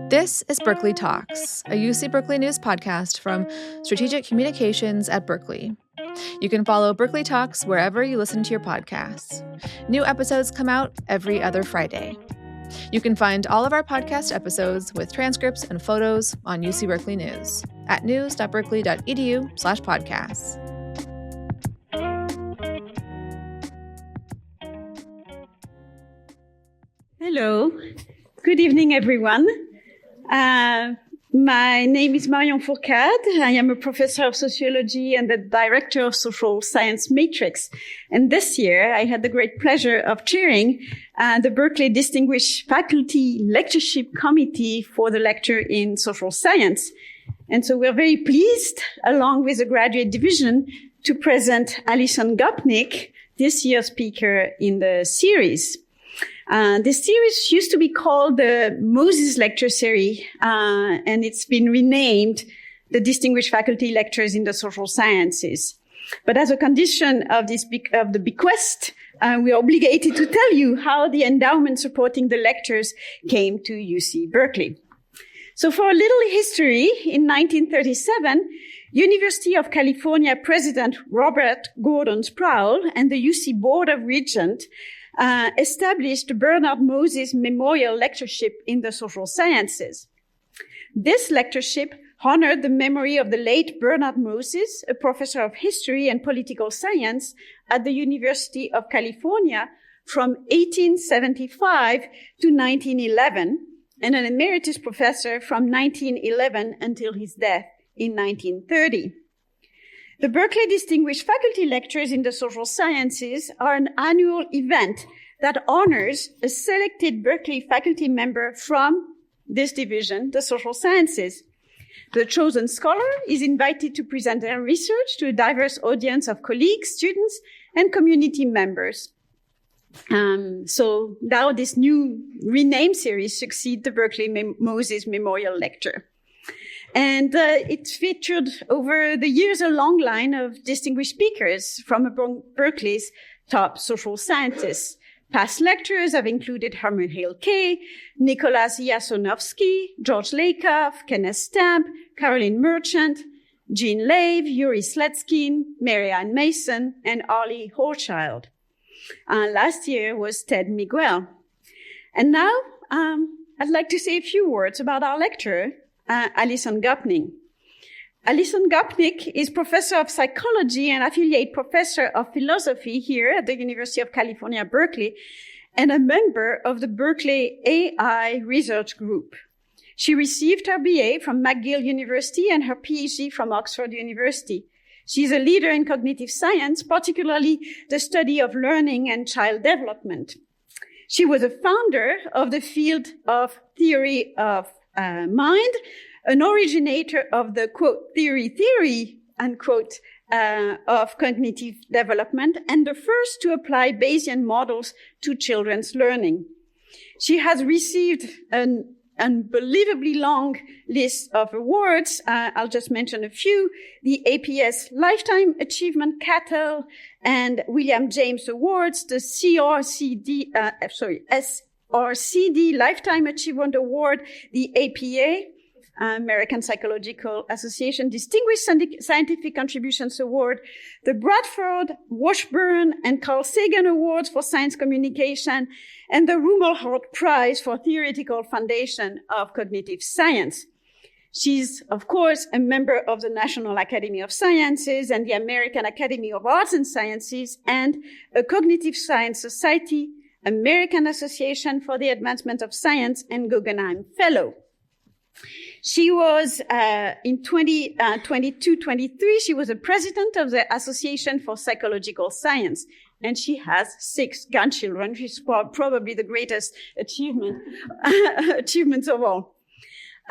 This is Berkeley Talks, a UC Berkeley news podcast from Strategic Communications at Berkeley. You can follow Berkeley Talks wherever you listen to your podcasts. New episodes come out every other Friday. You can find all of our podcast episodes with transcripts and photos on UC Berkeley News at news.berkeley.edu/podcasts. Hello. Good evening, everyone. My name is Marion Fourcade. I am a professor of sociology and the director of Social Science Matrix. And this year, I had the great pleasure of chairing the Berkeley Distinguished Faculty Lectureship Committee for the lecture in social science. And so we're very pleased, along with the graduate division, to present Alison Gopnik, this year's speaker in the series. This series used to be called the Moses Lecture Series, and it's been renamed the Distinguished Faculty Lectures in the Social Sciences. But as a condition of the bequest, we are obligated to tell you how the endowment supporting the lectures came to UC Berkeley. So for a little history, in 1937, University of California President Robert Gordon Sproul and the UC Board of Regents established the Bernard Moses Memorial Lectureship in the Social Sciences. This lectureship honored the memory of the late Bernard Moses, a professor of history and political science at the University of California from 1875 to 1911, and an emeritus professor from 1911 until his death in 1930. The Berkeley Distinguished Faculty Lectures in the Social Sciences are an annual event that honors a selected Berkeley faculty member from this division, the Social Sciences. The chosen scholar is invited to present their research to a diverse audience of colleagues, students, and community members. So now this new renamed series succeeds the Berkeley Moses Memorial Lecture. And it featured over the years a long line of distinguished speakers from Berkeley's top social scientists. Past lecturers have included Herman Hale Kay, Nicholas Yasonovsky, George Lakoff, Kenneth Stamp, Caroline Merchant, Jean Lave, Yuri Sletskin, Marianne Mason, and Arlie Hochschild. Last year was Ted Miguel. And now I'd like to say a few words about our lecturer, Alison Gopnik. Alison Gopnik is professor of psychology and affiliate professor of philosophy here at the University of California, Berkeley, and a member of the Berkeley AI Research Group. She received her BA from McGill University and her PhD from Oxford University. She's a leader in cognitive science, particularly the study of learning and child development. She was a founder of the field of theory of mind, an originator of the, quote, theory, unquote, of cognitive development, and the first to apply Bayesian models to children's learning. She has received an unbelievably long list of awards. I'll just mention a few: the APS Lifetime Achievement Cattell and William James Awards, the SRCD Lifetime Achievement Award, the APA, American Psychological Association Distinguished Scientific Contributions Award, the Bradford, Washburn, and Carl Sagan Awards for Science Communication, and the Rumelhart Prize for Theoretical Foundation of Cognitive Science. She's, of course, a member of the National Academy of Sciences and the American Academy of Arts and Sciences, and a Cognitive Science Society, American Association for the Advancement of Science, and Guggenheim Fellow. She was, in 2022-23, she was a president of the Association for Psychological Science, and she has 6 grandchildren, which is probably the greatest achievements of all.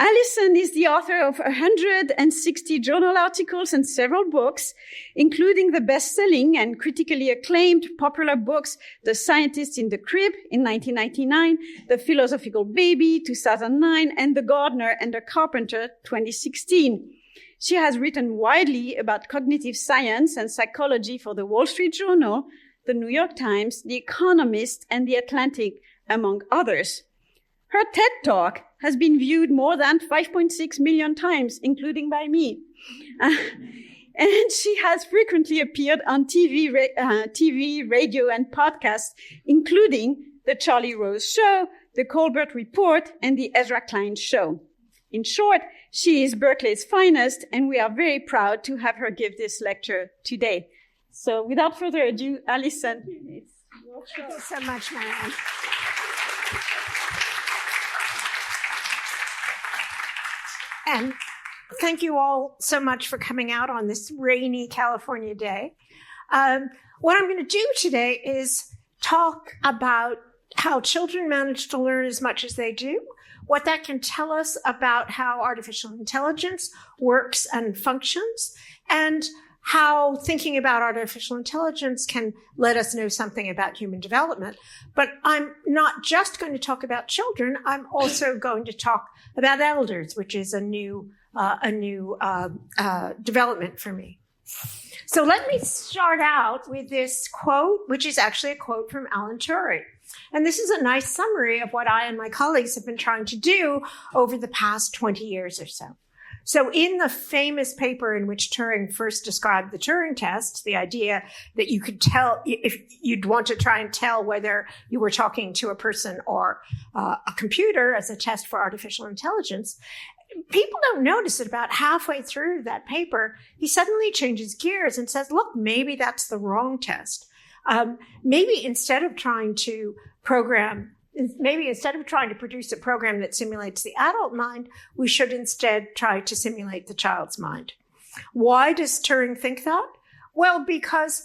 Alison is the author of 160 journal articles and several books, including the best-selling and critically acclaimed popular books, The Scientist in the Crib in 1999, The Philosophical Baby, 2009, and The Gardener and the Carpenter, 2016. She has written widely about cognitive science and psychology for the Wall Street Journal, the New York Times, The Economist, and The Atlantic, among others. Her TED Talk has been viewed more than 5.6 million times, including by me. And she has frequently appeared on TV, radio, and podcasts, including The Charlie Rose Show, The Colbert Report, and The Ezra Klein Show. In short, she is Berkeley's finest, and we are very proud to have her give this lecture today. So without further ado, Alison. Thank you so much, Marianne. And thank you all so much for coming out on this rainy California day. What I'm going to do today is talk about how children manage to learn as much as they do, what that can tell us about how artificial intelligence works and functions, and how thinking about artificial intelligence can let us know something about human development. But I'm not just going to talk about children. I'm also going to talk about elders, which is a new development for me. So let me start out with this quote, which is actually a quote from Alan Turing. And this is a nice summary of what I and my colleagues have been trying to do over the past 20 years or so. So in the famous paper in which Turing first described the Turing test, the idea that you could tell, if you'd want to try and tell whether you were talking to a person or a computer as a test for artificial intelligence, people don't notice it. About halfway through that paper, he suddenly changes gears and says, look, maybe that's the wrong test. Maybe instead of trying to produce a program that simulates the adult mind, we should instead try to simulate the child's mind. Why does Turing think that? Well, because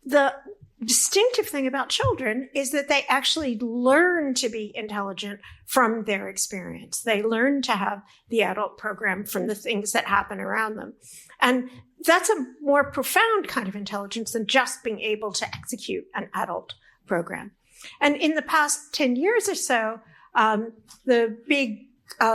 the distinctive thing about children is that they actually learn to be intelligent from their experience. They learn to have the adult program from the things that happen around them. And that's a more profound kind of intelligence than just being able to execute an adult program. And in the past 10 years or so, the big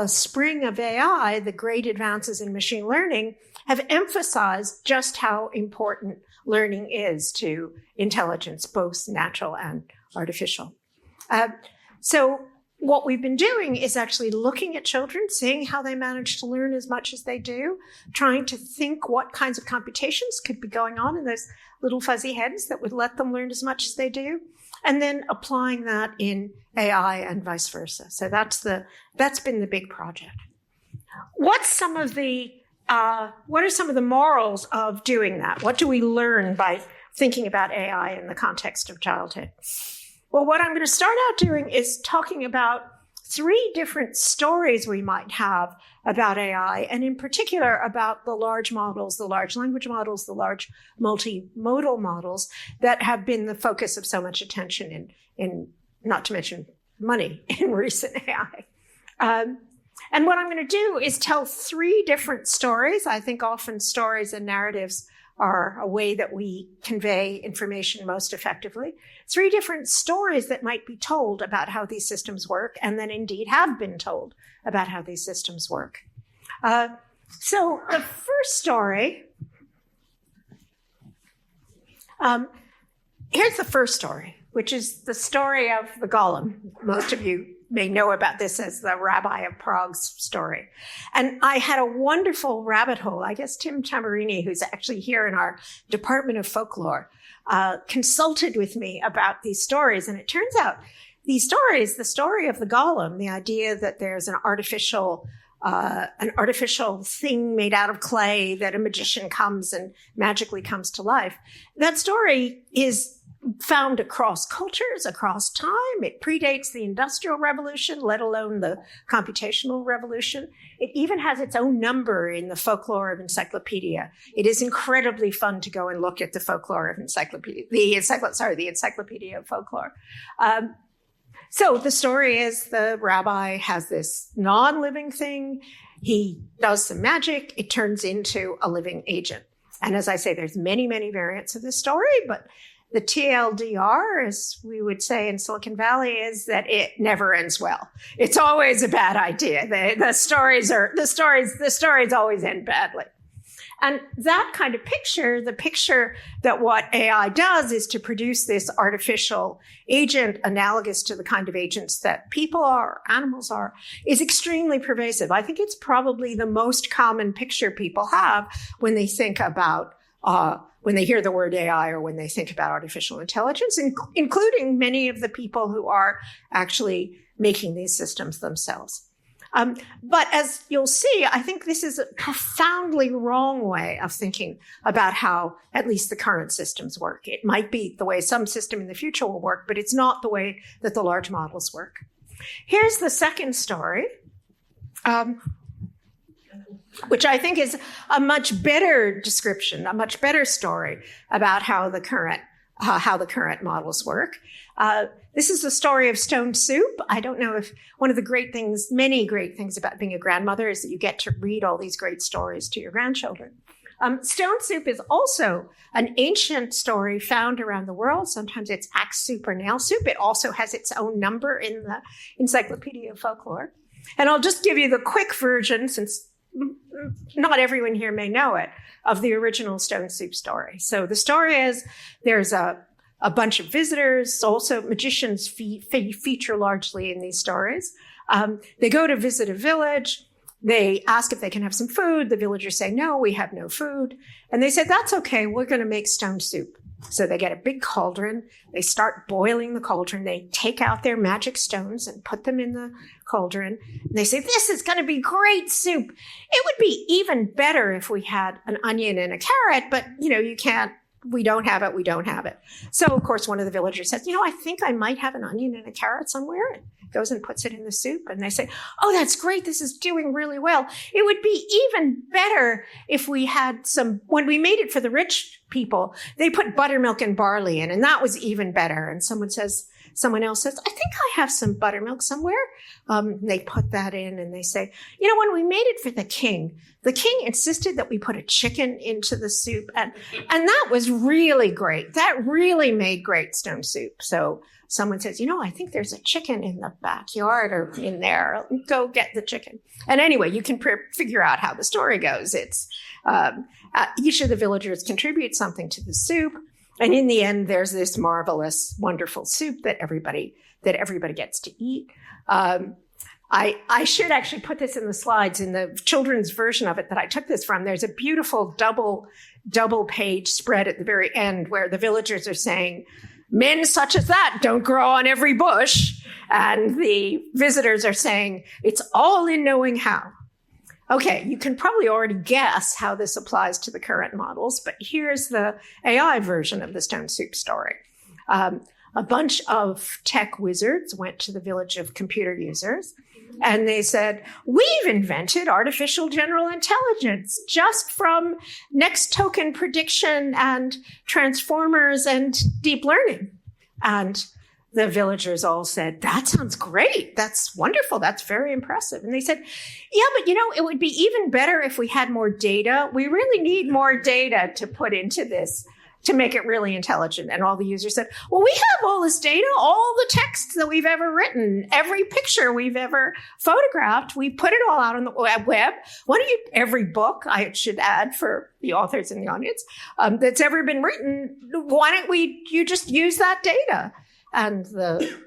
spring of AI, the great advances in machine learning, have emphasized just how important learning is to intelligence, both natural and artificial. So what we've been doing is actually looking at children, seeing how they manage to learn as much as they do, trying to think what kinds of computations could be going on in those little fuzzy heads that would let them learn as much as they do, and then applying that in AI and vice versa. So that's been the big project. What are some of the morals of doing that? What do we learn by thinking about AI in the context of childhood? Well, what I'm going to start out doing is talking about 3 different stories we might have about AI, and in particular about the large models, the large language models, the large multimodal models that have been the focus of so much attention in not to mention money, in recent AI. And what I'm going to do is tell 3 different stories. I think often stories and narratives are a way that we convey information most effectively. 3 different stories that might be told about how these systems work, and then indeed have been told about how these systems work. So the first story, here's the first story, which is the story of the golem. Most of you may know about this as the Rabbi of Prague's story. And I had a wonderful rabbit hole. I guess Tim Tamarini, who's actually here in our Department of Folklore, consulted with me about these stories. And it turns out these stories, the story of the golem, the idea that there's an artificial thing made out of clay, that a magician comes and magically comes to life, that story is found across cultures, across time. It predates the Industrial Revolution, let alone the computational revolution. It even has its own number in the Folklore of Encyclopedia. It is incredibly fun to go and look at the Folklore of Encyclopedia, the Encyclopedia of Folklore. So the story is the rabbi has this non-living thing. He does some magic. It turns into a living agent. And as I say, there's many, many variants of this story, but the TLDR, as we would say in Silicon Valley, is that it never ends well. It's always a bad idea. The stories always end badly. And that kind of picture, the picture that what AI does is to produce this artificial agent analogous to the kind of agents that people are, animals are, is extremely pervasive. I think it's probably the most common picture people have when they think about, when they hear the word AI or when they think about artificial intelligence, including many of the people who are actually making these systems themselves. But as you'll see, I think this is a profoundly wrong way of thinking about how at least the current systems work. It might be the way some system in the future will work, but it's not the way that the large models work. Here's the second story, which I think is a much better description, a much better story about how the current models work. This is the story of Stone Soup. I don't know if one of the great things, many great things about being a grandmother is that you get to read all these great stories to your grandchildren. Stone Soup is also an ancient story found around the world. Sometimes it's axe soup or nail soup. It also has its own number in the Encyclopedia of Folklore. And I'll just give you the quick version, since not everyone here may know it, of the original Stone Soup story. So the story is there's a bunch of visitors. Also, magicians feature largely in these stories. They go to visit a village. They ask if they can have some food. The villagers say, no, we have no food. And they said, that's okay. We're going to make stone soup. So they get a big cauldron. They start boiling the cauldron. They take out their magic stones and put them in the cauldron. And they say, this is going to be great soup. It would be even better if we had an onion and a carrot, but you can't. We don't have it. So, of course, one of the villagers says, I think I might have an onion and a carrot somewhere, and goes and puts it in the soup. And they say, oh, that's great. This is doing really well. It would be even better if we had when we made it for the rich people, they put buttermilk and barley in, and that was even better. And someone else says, I think I have some buttermilk somewhere. They put that in and they say, when we made it for the king insisted that we put a chicken into the soup. And that was really great. That really made great stone soup. So someone says, I think there's a chicken in the backyard or in there. Go get the chicken. And anyway, you can figure out how the story goes. It's each of the villagers contributes something to the soup. And in the end, there's this marvelous, wonderful soup that everybody gets to eat. I should actually put this in the slides in the children's version of it that I took this from. There's a beautiful double page spread at the very end where the villagers are saying, men such as that don't grow on every bush. And the visitors are saying, it's all in knowing how. Okay, you can probably already guess how this applies to the current models, but here's the AI version of the stone soup story. A bunch of tech wizards went to the village of computer users, and they said, we've invented artificial general intelligence just from next token prediction and transformers and deep learning. And the villagers all said, that sounds great. That's wonderful. That's very impressive. And they said, yeah, but it would be even better if we had more data. We really need more data to put into this to make it really intelligent. And all the users said, well, we have all this data, all the texts that we've ever written, every picture we've ever photographed. We put it all out on the web. Every book, I should add for the authors in the audience, that's ever been written, why don't you just use that data? And the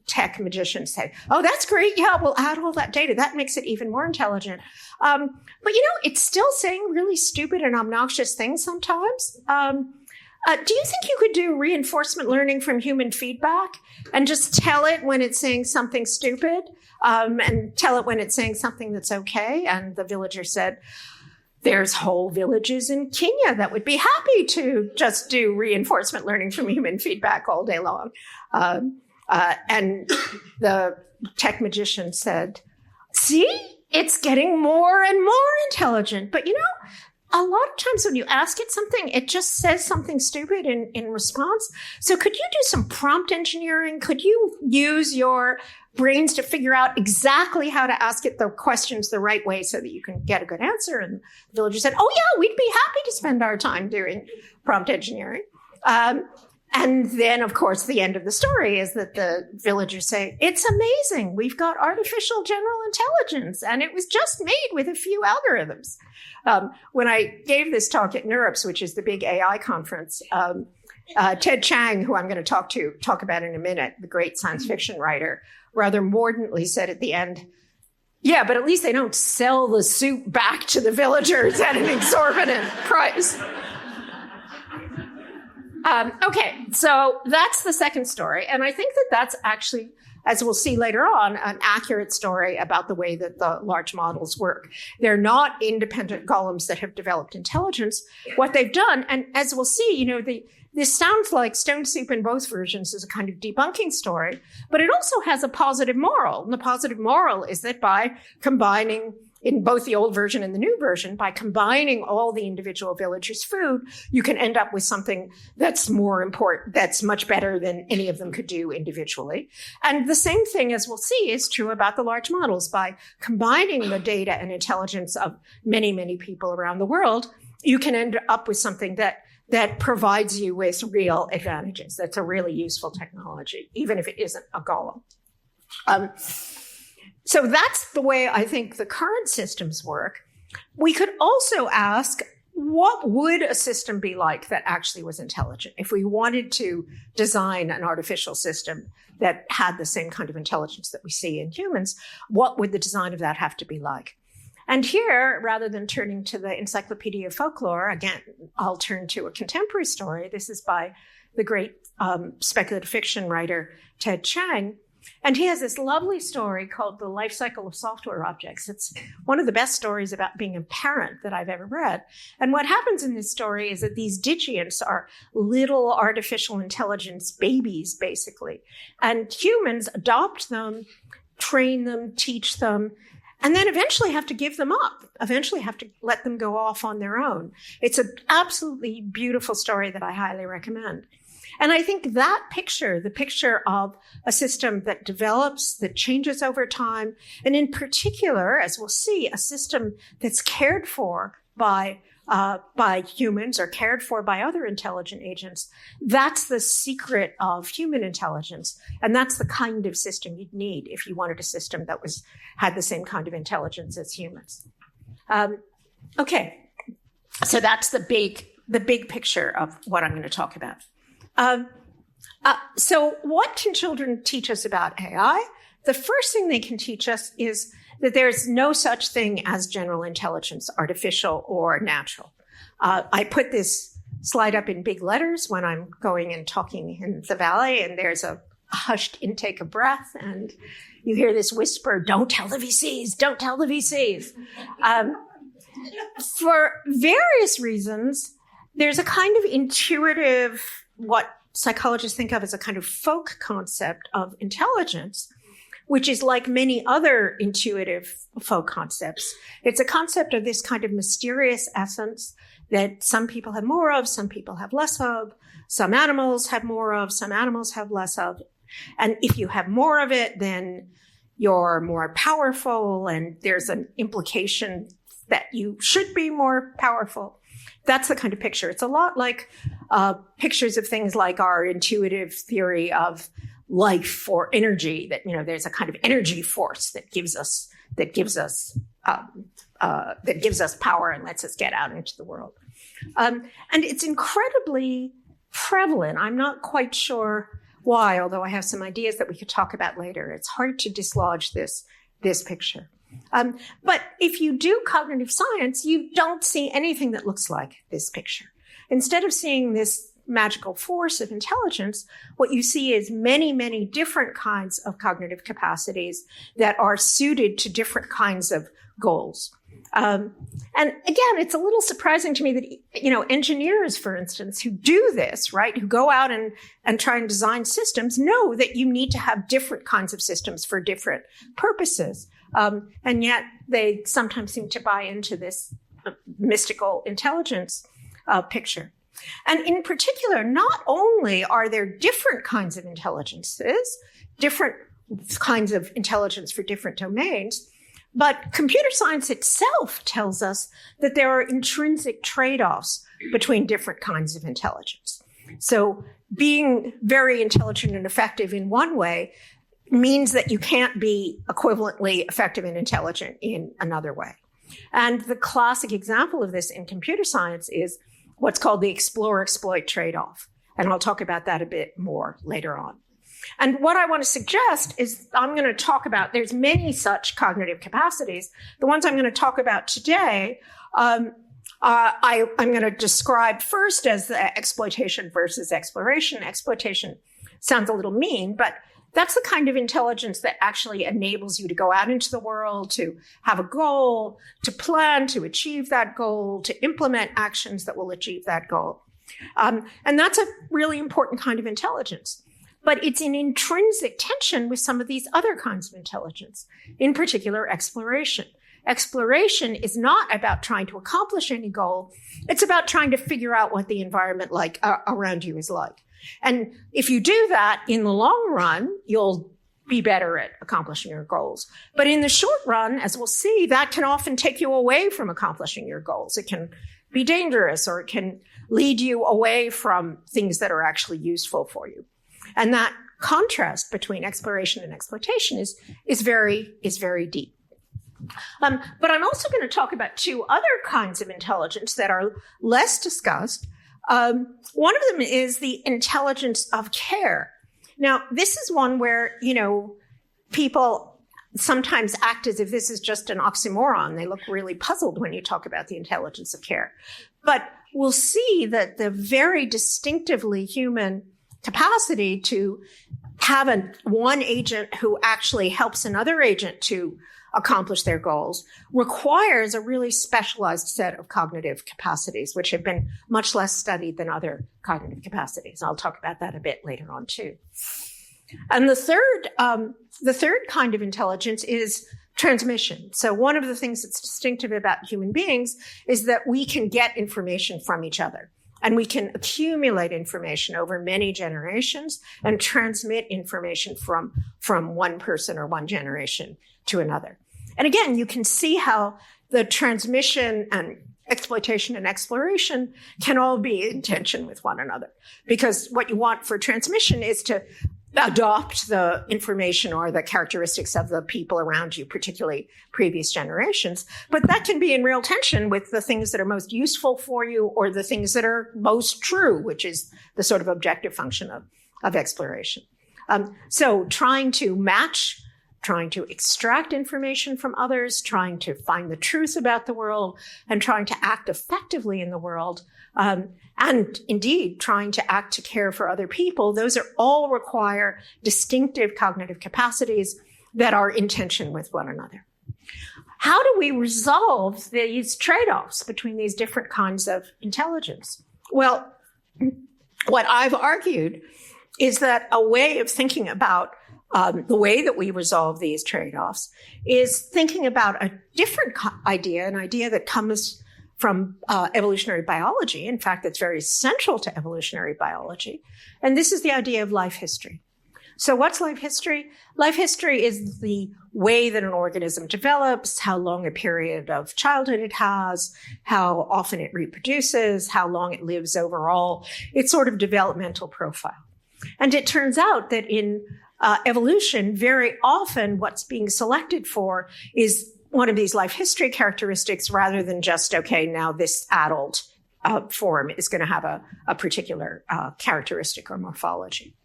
tech magicians say, oh, that's great. Yeah, we'll add all that data. That makes it even more intelligent. But it's still saying really stupid and obnoxious things sometimes. Do you think you could do reinforcement learning from human feedback and just tell it when it's saying something stupid, and tell it when it's saying something that's okay? And the villager said, there's whole villages in Kenya that would be happy to just do reinforcement learning from human feedback all day long. And the tech magician said, see, it's getting more and more intelligent. But a lot of times when you ask it something, it just says something stupid in response. So could you do some prompt engineering? Could you use your brains to figure out exactly how to ask it the questions the right way so that you can get a good answer? And the villager said, oh, yeah, we'd be happy to spend our time doing prompt engineering. And then, of course, the end of the story is that the villagers say, it's amazing. We've got artificial general intelligence, and it was just made with a few algorithms. When I gave this talk at NeurIPS, which is the big AI conference, Ted Chiang, who I'm going to talk about in a minute, the great science fiction writer, rather mordantly said at the end, yeah, but at least they don't sell the soup back to the villagers at an exorbitant price. Okay, so that's the second story. And I think that that's actually, as we'll see later on, an accurate story about the way that the large models work. They're not independent golems that have developed intelligence. What they've done, and as we'll see, this sounds like Stone Soup in both versions is a kind of debunking story, but it also has a positive moral. And the positive moral is that by combining, in both the old version and the new version, by combining all the individual villagers' food, you can end up with something that's more important, that's much better than any of them could do individually. And the same thing, as we'll see, is true about the large models. By combining the data and intelligence of many, many people around the world, you can end up with something that provides you with real advantages. That's a really useful technology, even if it isn't a golem. So that's the way I think the current systems work. We could also ask, what would a system be like that actually was intelligent? If we wanted to design an artificial system that had the same kind of intelligence that we see in humans, what would the design of that have to be like? And here, rather than turning to the Encyclopedia of Folklore, again, I'll turn to a contemporary story. This is by the great speculative fiction writer Ted Chiang. And he has this lovely story called The Life Cycle of Software Objects. It's one of the best stories about being a parent that I've ever read. And what happens in this story is that these digiants are little artificial intelligence babies, basically. And humans adopt them, train them, teach them, and then eventually have to give them up, eventually have to let them go off on their own. It's an absolutely beautiful story that I highly recommend. And I think that picture, the picture of a system that develops, that changes over time, and in particular, as we'll see, a system that's cared for by humans or cared for by other intelligent agents, that's the secret of human intelligence. And that's the kind of system you'd need if you wanted a system that had the same kind of intelligence as humans. Okay, so that's the big picture of what I'm going to talk about. So what can children teach us about AI? The first thing they can teach us is that there's no such thing as general intelligence, artificial or natural. I put this slide up in big letters when I'm going and talking in the Valley, and there's a hushed intake of breath, and you hear this whisper, don't tell the VCs, don't tell the VCs. For various reasons, there's a kind of intuitive, what psychologists think of as a kind of folk concept of intelligence, which is like many other intuitive folk concepts. It's a concept of this kind of mysterious essence that some people have more of, some people have less of, some animals have more of, some animals have less of. And if you have more of it, then you're more powerful, and there's an implication that you should be more powerful. That's the kind of picture. It's a lot like pictures of things like our intuitive theory of life or energy, that, there's a kind of energy force that gives us power and lets us get out into the world. And it's incredibly prevalent. I'm not quite sure why, although I have some ideas that we could talk about later. It's hard to dislodge this picture. But if you do cognitive science, you don't see anything that looks like this picture. Instead of seeing this magical force of intelligence, what you see is many, many different kinds of cognitive capacities that are suited to different kinds of goals. And again, it's a little surprising to me that, engineers, for instance, who do this, right, who go out and try and design systems, know that you need to have different kinds of systems for different purposes. And yet they sometimes seem to buy into this mystical intelligence picture. And in particular, not only are there different kinds of intelligences, different kinds of intelligence for different domains, but computer science itself tells us that there are intrinsic trade-offs between different kinds of intelligence. So being very intelligent and effective in one way means that you can't be equivalently effective and intelligent in another way. And the classic example of this in computer science is what's called the explore-exploit trade-off. And I'll talk about that a bit more later on. And what I want to suggest is I'm going to talk about, there's many such cognitive capacities. The ones I'm going to talk about today, I'm going to describe first as the exploitation versus exploration. Exploitation sounds a little mean, but that's the kind of intelligence that actually enables you to go out into the world, to have a goal, to plan, to achieve that goal, to implement actions that will achieve that goal. And that's a really important kind of intelligence. But it's in intrinsic tension with some of these other kinds of intelligence, in particular exploration. Exploration is not about trying to accomplish any goal. It's about trying to figure out what the environment around you is like. And if you do that in the long run, you'll be better at accomplishing your goals. But in the short run, as we'll see, that can often take you away from accomplishing your goals. It can be dangerous, or it can lead you away from things that are actually useful for you. And that contrast between exploration and exploitation is very deep. But I'm also going to talk about two other kinds of intelligence that are less discussed. One of them is the intelligence of care. Now, this is one where, people sometimes act as if this is just an oxymoron. They look really puzzled when you talk about the intelligence of care. But we'll see that the very distinctively human capacity to have one agent who actually helps another agent to accomplish their goals requires a really specialized set of cognitive capacities, which have been much less studied than other cognitive capacities. I'll talk about that a bit later on too. And the third kind of intelligence is transmission. So one of the things that's distinctive about human beings is that we can get information from each other. And we can accumulate information over many generations and transmit information from one person or one generation to another. And again, you can see how the transmission and exploitation and exploration can all be in tension with one another. Because what you want for transmission is to adopt the information or the characteristics of the people around you, particularly previous generations. But that can be in real tension with the things that are most useful for you or the things that are most true, which is the sort of objective function of exploration. So trying to match, trying to extract information from others, trying to find the truth about the world, and trying to act effectively in the world, and indeed trying to act to care for other people, those are all require distinctive cognitive capacities that are in tension with one another. How do we resolve these trade-offs between these different kinds of intelligence? Well, what I've argued is that a way of thinking about the way that we resolve these trade-offs is thinking about a different idea, an idea that comes from evolutionary biology. In fact, it's very central to evolutionary biology. And this is the idea of life history. So what's life history? Life history is the way that an organism develops, how long a period of childhood it has, how often it reproduces, how long it lives overall. It's sort of developmental profile. And it turns out that in evolution, very often what's being selected for is one of these life history characteristics rather than just, okay, now this adult form is going to have a particular characteristic or morphology.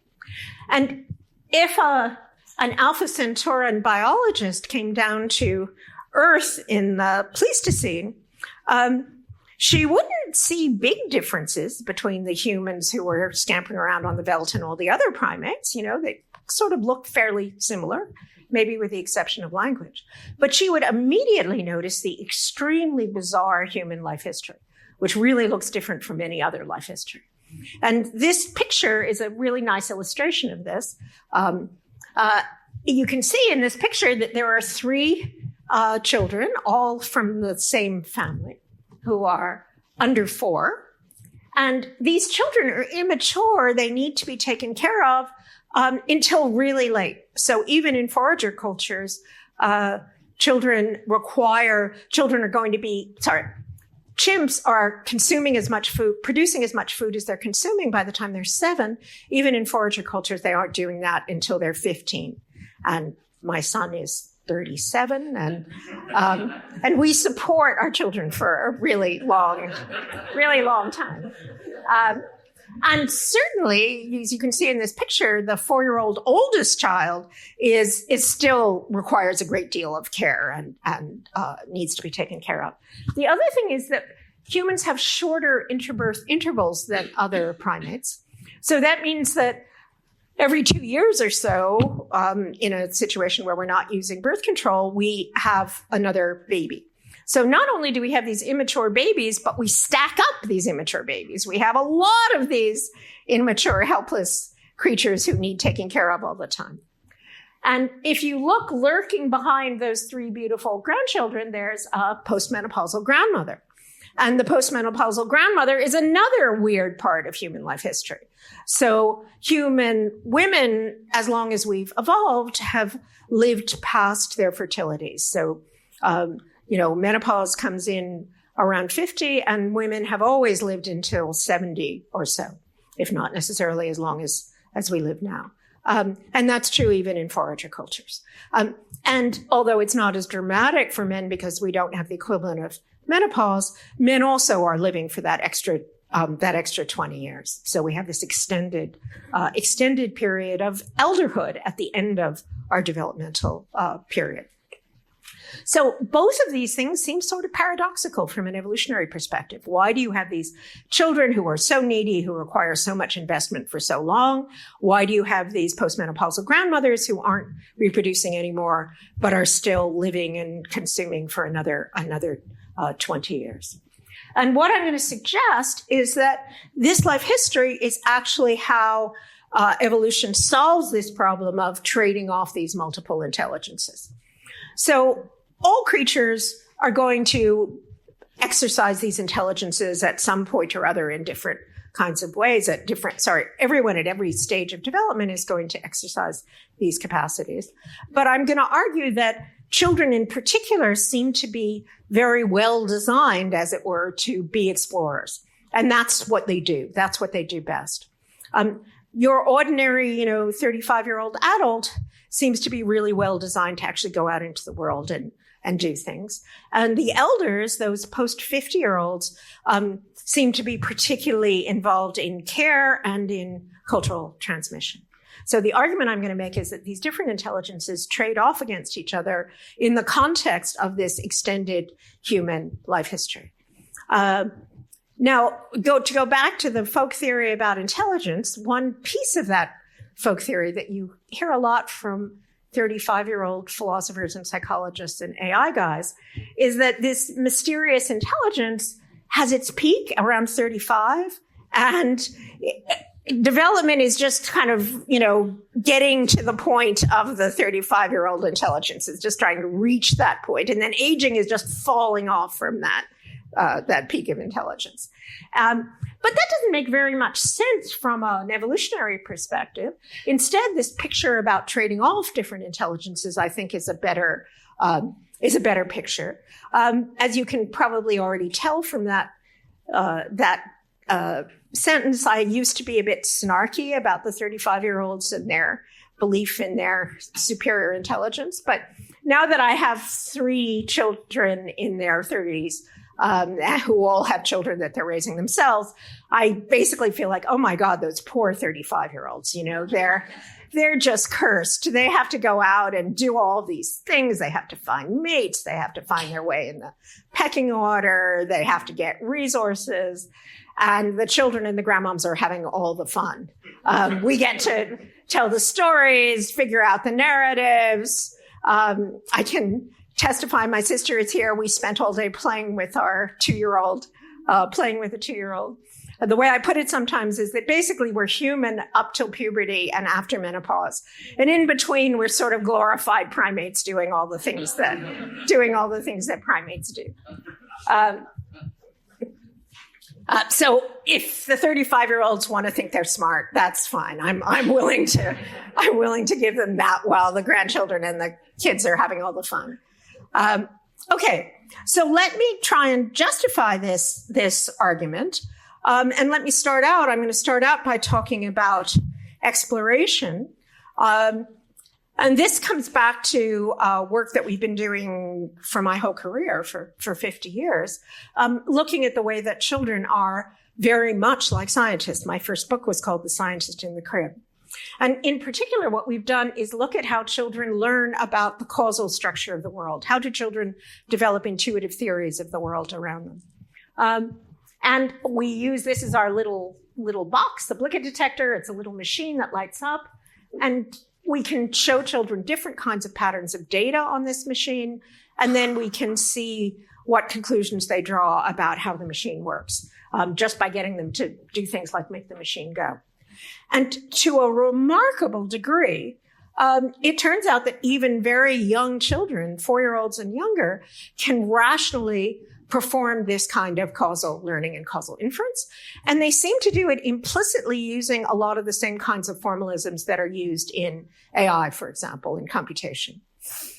And if an Alpha Centauran biologist came down to Earth in the Pleistocene, she wouldn't see big differences between the humans who were scampering around on the veldt and all the other primates. They sort of look fairly similar, maybe with the exception of language. But she would immediately notice the extremely bizarre human life history, which really looks different from any other life history. And this picture is a really nice illustration of this. You can see in this picture that there are three children, all from the same family, who are under 4. And these children are immature. They need to be taken care of until really late. So even in forager cultures, children are going to be, chimps are consuming as much food, producing as much food as they're consuming by the time they're 7. Even in forager cultures, they aren't doing that until they're 15. And my son is 37, and we support our children for a really long time. And certainly, as you can see in this picture, the 4-year-old oldest child is still requires a great deal of care and needs to be taken care of. The other thing is that humans have shorter interbirth intervals than other primates. So that means that every 2 years or so, in a situation where we're not using birth control, we have another baby. So not only do we have these immature babies, but we stack up these immature babies. We have a lot of these immature, helpless creatures who need taking care of all the time. And if you look lurking behind those 3 beautiful grandchildren, there's a postmenopausal grandmother. And the postmenopausal grandmother is another weird part of human life history. So human women, as long as we've evolved, have lived past their fertilities. So, menopause comes in around 50, and women have always lived until 70 or so, if not necessarily as long as we live now. And that's true even in forager cultures. And although it's not as dramatic for men because we don't have the equivalent of menopause, men also are living for that extra 20 years. So we have this extended period of elderhood at the end of our developmental period. So both of these things seem sort of paradoxical from an evolutionary perspective. Why do you have these children who are so needy, who require so much investment for so long? Why do you have these postmenopausal grandmothers who aren't reproducing anymore, but are still living and consuming for another 20 years? And what I'm going to suggest is that this life history is actually how evolution solves this problem of trading off these multiple intelligences. So all creatures are going to exercise these intelligences at some point or other in different kinds of ways everyone at every stage of development is going to exercise these capacities. But I'm going to argue that children in particular seem to be very well designed, as it were, to be explorers. And that's what they do. That's what they do best. Your ordinary, 35-year-old adult seems to be really well designed to actually go out into the world and do things. And the elders, those post-50-year-olds, seem to be particularly involved in care and in cultural transmission. So the argument I'm going to make is that these different intelligences trade off against each other in the context of this extended human life history. Now, to go back to the folk theory about intelligence, one piece of that folk theory that you hear a lot from 35-year-old philosophers and psychologists and AI guys is that this mysterious intelligence has its peak around 35, and development is just kind of, getting to the point of the 35-year-old intelligence. It's just trying to reach that point. And then aging is just falling off from that peak of intelligence. But that doesn't make very much sense from an evolutionary perspective. Instead, this picture about trading off different intelligences, I think, is a better picture. As you can probably already tell from that sentence, I used to be a bit snarky about the 35-year-olds and their belief in their superior intelligence. But now that I have 3 children in their 30s, who all have children that they're raising themselves, I basically feel like, oh my God, those poor 35-year-olds, they're just cursed. They have to go out and do all these things. They have to find mates. They have to find their way in the pecking order. They have to get resources. And the children and the grandmoms are having all the fun. We get to tell the stories, figure out the narratives. I can testify, my sister is here. We spent all day playing with our 2-year-old, playing with a 2-year-old. The way I put it sometimes is that basically we're human up till puberty and after menopause. And in between, we're sort of glorified primates doing all the things that primates do. So if the 35-year-olds want to think they're smart, that's fine. I'm willing to give them that while the grandchildren and the kids are having all the fun. Okay. So let me try and justify this argument. And let me start out. I'm going to start out by talking about exploration. And this comes back to work that we've been doing for my whole career for 50 years, looking at the way that children are very much like scientists. My first book was called The Scientist in the Crib. And in particular, what we've done is look at how children learn about the causal structure of the world. How do children develop intuitive theories of the world around them? And we use this as our little box, the Blicket detector. It's a little machine that lights up. And we can show children different kinds of patterns of data on this machine. And then we can see what conclusions they draw about how the machine works, just by getting them to do things like make the machine go. And to a remarkable degree, it turns out that even very young children, 4-year-olds and younger, can rationally perform this kind of causal learning and causal inference. And they seem to do it implicitly using a lot of the same kinds of formalisms that are used in AI, for example, in computation,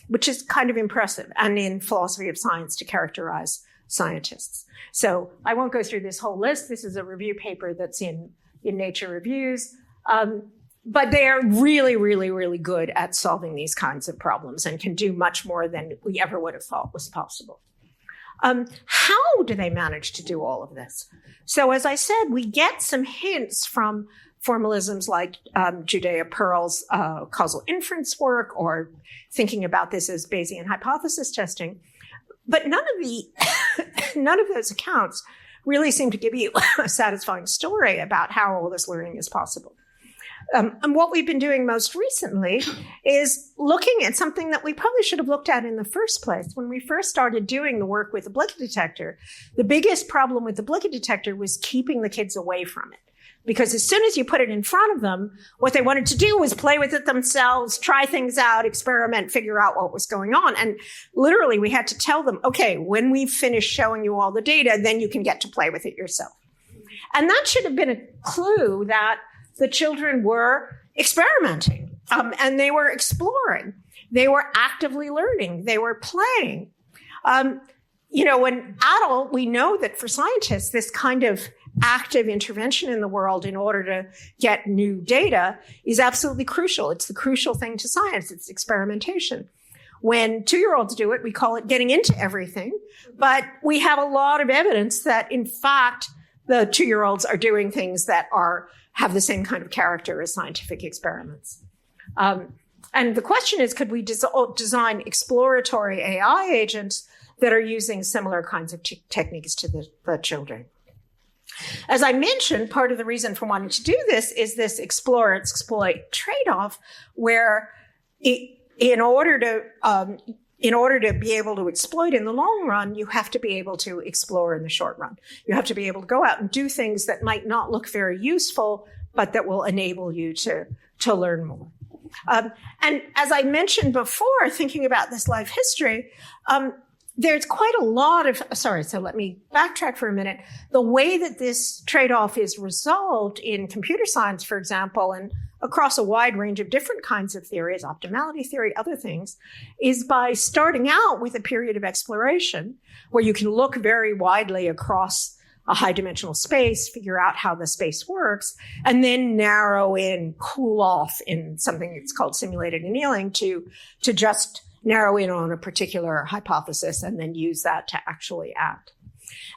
which is kind of impressive, and in philosophy of science to characterize scientists. So I won't go through this whole list. This is a review paper that's in Nature Reviews. But they are really, really, really good at solving these kinds of problems and can do much more than we ever would have thought was possible. How do they manage to do all of this? So as I said, we get some hints from formalisms like Judea Pearl's causal inference work, or thinking about this as Bayesian hypothesis testing. But none of those accounts really seem to give you a satisfying story about how all this learning is possible. And what we've been doing most recently is looking at something that we probably should have looked at in the first place. When we first started doing the work with the Blicket detector, the biggest problem with the Blicket detector was keeping the kids away from it. Because as soon as you put it in front of them, what they wanted to do was play with it themselves, try things out, experiment, figure out what was going on. And literally, we had to tell them, okay, when we've finished showing you all the data, then you can get to play with it yourself. And that should have been a clue that the children were experimenting, and they were exploring. They were actively learning. They were playing. When adult, we know that for scientists, this kind of active intervention in the world in order to get new data is absolutely crucial. It's the crucial thing to science. It's experimentation. When 2-year-olds do it, we call it getting into everything. But we have a lot of evidence that, in fact, the 2-year-olds are doing things that have the same kind of character as scientific experiments. And the question is, could we design exploratory AI agents that are using similar kinds of techniques to the children? As I mentioned, part of the reason for wanting to do this is this explore-exploit trade-off, where in order to be able to exploit in the long run, you have to be able to explore in the short run. You have to be able to go out and do things that might not look very useful, but that will enable you to learn more. And as I mentioned before, thinking about this life history, there's quite a lot of, so let me backtrack for a minute. The way that this trade-off is resolved in computer science, for example, and across a wide range of different kinds of theories, optimality theory, other things, is by starting out with a period of exploration where you can look very widely across a high-dimensional space, figure out how the space works, and then narrow in, cool off in something that's called simulated annealing to just narrow in on a particular hypothesis and then use that to actually act.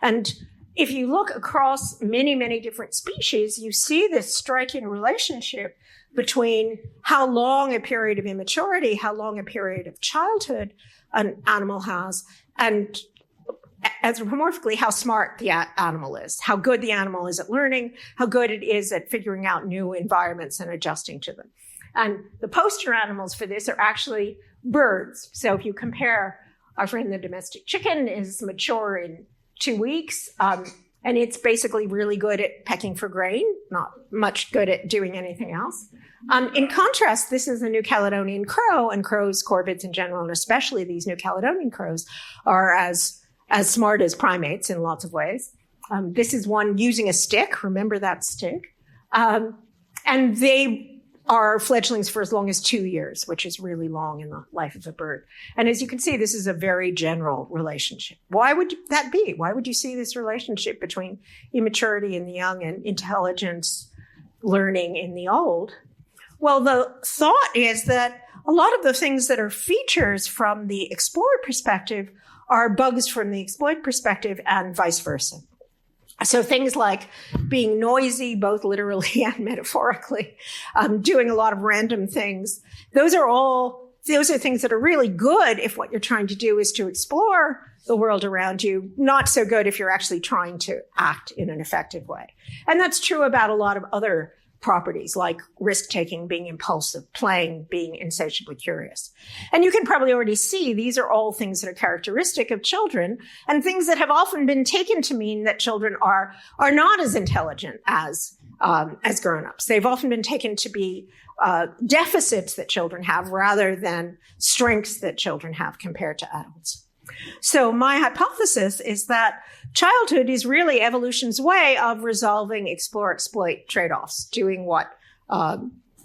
And if you look across many, many different species, you see this striking relationship between how long a period of immaturity, how long a period of childhood an animal has, and anthropomorphically, how smart the animal is, how good the animal is at learning, how good it is at figuring out new environments and adjusting to them. And the poster animals for this are actually birds. So if you compare, our friend the domestic chicken is mature in 2 weeks, and it's basically really good at pecking for grain, not much good at doing anything else. In contrast, this is a New Caledonian crow, and crows, corvids in general, and especially these New Caledonian crows, are as smart as primates in lots of ways. This is one using a stick. Remember that stick. And they are fledglings for as long as 2 years, which is really long in the life of a bird. And as you can see, this is a very general relationship. Why would that be? Why would you see this relationship between immaturity in the young and intelligence learning in the old? Well, the thought is that a lot of the things that are features from the explorer perspective are bugs from the exploit perspective and vice versa. So things like being noisy, both literally and metaphorically, doing a lot of random things. Those are things that are really good if what you're trying to do is to explore the world around you. Not so good if you're actually trying to act in an effective way. And that's true about a lot of other properties like risk-taking, being impulsive, playing, being insatiably curious. And you can probably already see these are all things that are characteristic of children and things that have often been taken to mean that children are not as intelligent as grown-ups. They've often been taken to be deficits that children have rather than strengths that children have compared to adults. So my hypothesis is that childhood is really evolution's way of resolving explore-exploit trade-offs, doing what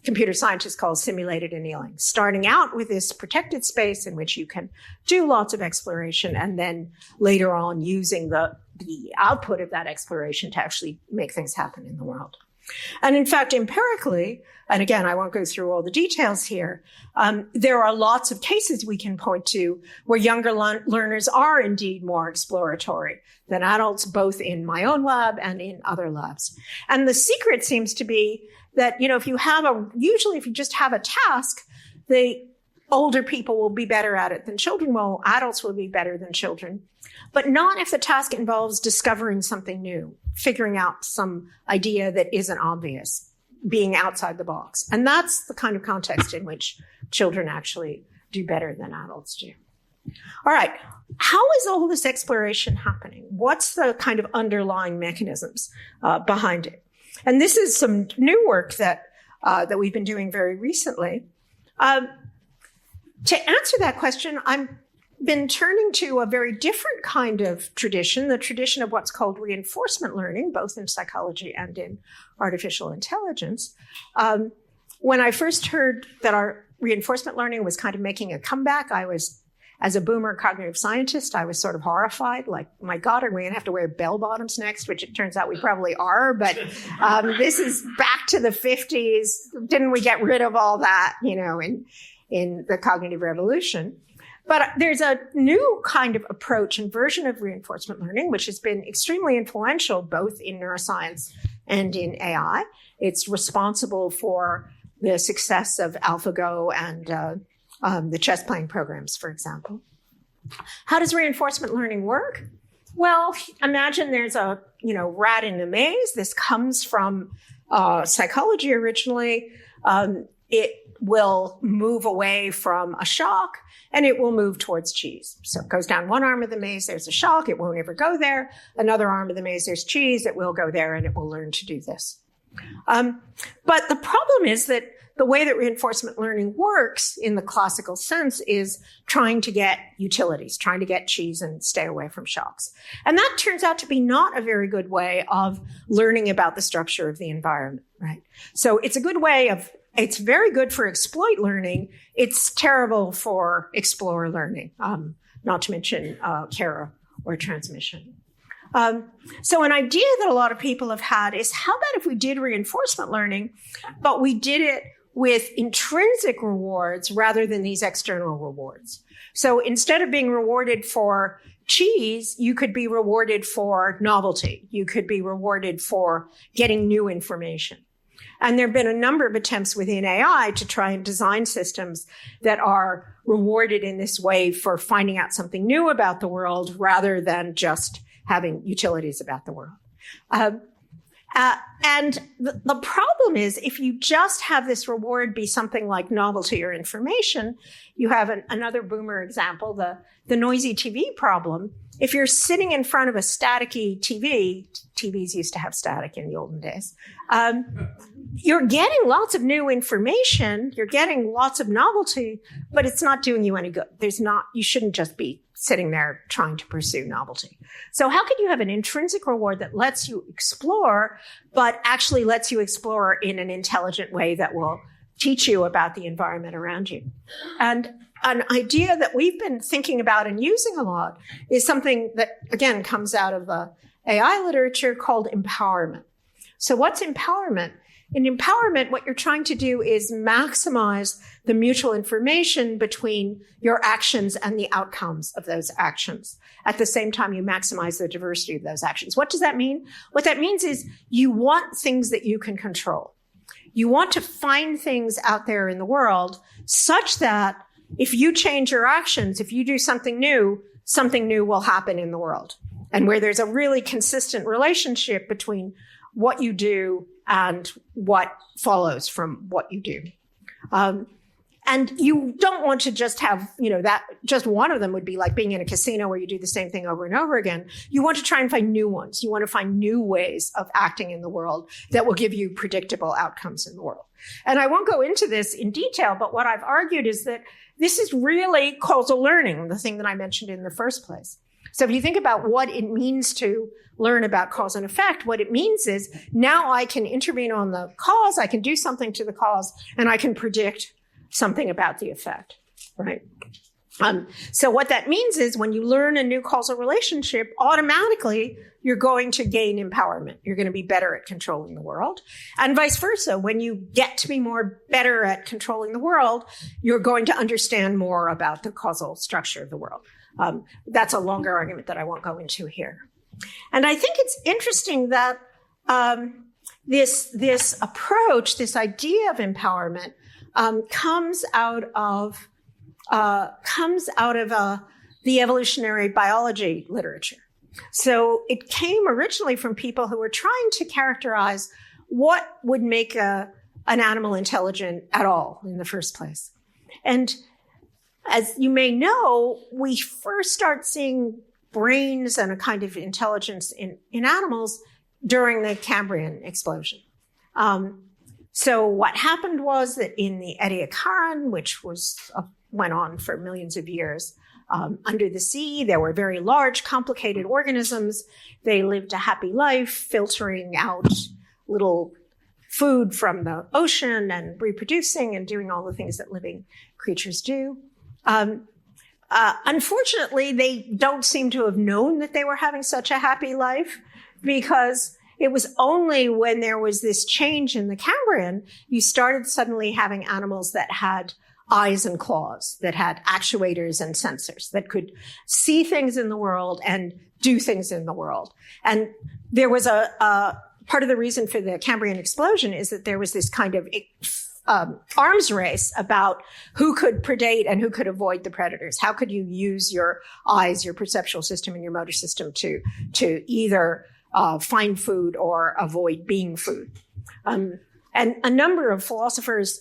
computer scientists call simulated annealing, starting out with this protected space in which you can do lots of exploration and then later on using the output of that exploration to actually make things happen in the world. And in fact, empirically, and again, I won't go through all the details here, there are lots of cases we can point to where younger learners are indeed more exploratory than adults, both in my own lab and in other labs. And the secret seems to be that, if you just have a task, the older people will be better at it than children will. Adults will be better than children, but not if the task involves discovering something new, figuring out some idea that isn't obvious, being outside the box. And that's the kind of context in which children actually do better than adults do. All right. How is all this exploration happening? What's the kind of underlying mechanisms behind it? And this is some new work that we've been doing very recently. To answer that question, I've been turning to a very different kind of tradition, the tradition of what's called reinforcement learning, both in psychology and in artificial intelligence. When I first heard that our reinforcement learning was kind of making a comeback, as a boomer cognitive scientist, I was sort of horrified, like, my God, are we going to have to wear bell bottoms next? Which it turns out we probably are, but this is back to the 50s. Didn't we get rid of all that, in the cognitive revolution? But there's a new kind of approach and version of reinforcement learning, which has been extremely influential both in neuroscience and in AI. It's responsible for the success of AlphaGo and the chess playing programs, for example. How does reinforcement learning work? Well, imagine there's a rat in a maze. This comes from psychology originally. It will move away from a shock and it will move towards cheese. So it goes down one arm of the maze, there's a shock, it won't ever go there. Another arm of the maze, there's cheese, it will go there and it will learn to do this. But the problem is that the way that reinforcement learning works in the classical sense is trying to get utilities, trying to get cheese and stay away from shocks. And that turns out to be not a very good way of learning about the structure of the environment, right? So it's it's very good for exploit learning. It's terrible for explore learning, not to mention care or transmission. So an idea that a lot of people have had is, how about if we did reinforcement learning, but we did it with intrinsic rewards rather than these external rewards? So instead of being rewarded for cheese, you could be rewarded for novelty. You could be rewarded for getting new information. And there have been a number of attempts within AI to try and design systems that are rewarded in this way for finding out something new about the world rather than just having utilities about the world. And the problem is, if you just have this reward be something like novelty or information, you have another boomer example, the noisy TV problem. If you're sitting in front of a staticky TV, TVs used to have static in the olden days, you're getting lots of new information, you're getting lots of novelty, but it's not doing you any good. You shouldn't just be sitting there trying to pursue novelty. So how could you have an intrinsic reward that lets you explore, but actually lets you explore in an intelligent way that will teach you about the environment around you. And an idea that we've been thinking about and using a lot is something that, again, comes out of the AI literature called empowerment. So what's empowerment? In empowerment, what you're trying to do is maximize the mutual information between your actions and the outcomes of those actions. At the same time, you maximize the diversity of those actions. What does that mean? What that means is you want things that you can control. You want to find things out there in the world such that if you change your actions, if you do something new will happen in the world. And where there's a really consistent relationship between what you do and what follows from what you do. And you don't want to just have, that just one of them would be like being in a casino where you do the same thing over and over again. You want to try and find new ones. You want to find new ways of acting in the world that will give you predictable outcomes in the world. And I won't go into this in detail, but what I've argued is that this is really causal learning, the thing that I mentioned in the first place. So if you think about what it means to learn about cause and effect, what it means is now I can intervene on the cause, I can do something to the cause, and I can predict something about the effect, right? So what that means is when you learn a new causal relationship, automatically you're going to gain empowerment. You're going to be better at controlling the world. And vice versa. When you get to be better at controlling the world, you're going to understand more about the causal structure of the world. That's a longer argument that I won't go into here. And I think it's interesting that this approach, this idea of empowerment, comes out of the evolutionary biology literature. So it came originally from people who were trying to characterize what would make an animal intelligent at all in the first place. And as you may know, we first start seeing brains and a kind of intelligence in animals during the Cambrian explosion. So what happened was that in the Ediacaran, which went on for millions of years, under the sea, there were very large, complicated organisms. They lived a happy life, filtering out little food from the ocean and reproducing and doing all the things that living creatures do. Unfortunately, they don't seem to have known that they were having such a happy life, because it was only when there was this change in the Cambrian, you started suddenly having animals that had eyes and claws, that had actuators and sensors, that could see things in the world and do things in the world. And there was a part of the reason for the Cambrian explosion is that there was this kind of arms race about who could predate and who could avoid the predators. How could you use your eyes, your perceptual system, and your motor system to either find food or avoid being food? And a number of philosophers,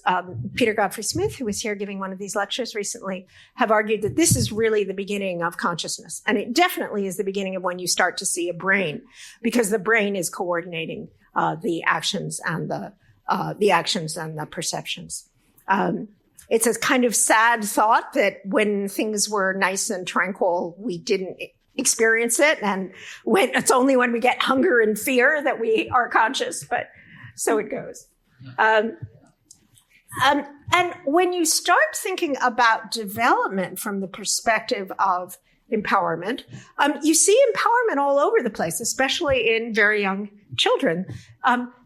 Peter Godfrey Smith, who was here giving one of these lectures recently, have argued that this is really the beginning of consciousness. And it definitely is the beginning of when you start to see a brain, because the brain is coordinating the actions and the perceptions. It's a kind of sad thought that when things were nice and tranquil, we didn't experience it. And it's only when we get hunger and fear that we are conscious, but so it goes. And when you start thinking about development from the perspective of empowerment, you see empowerment all over the place, especially in very young children.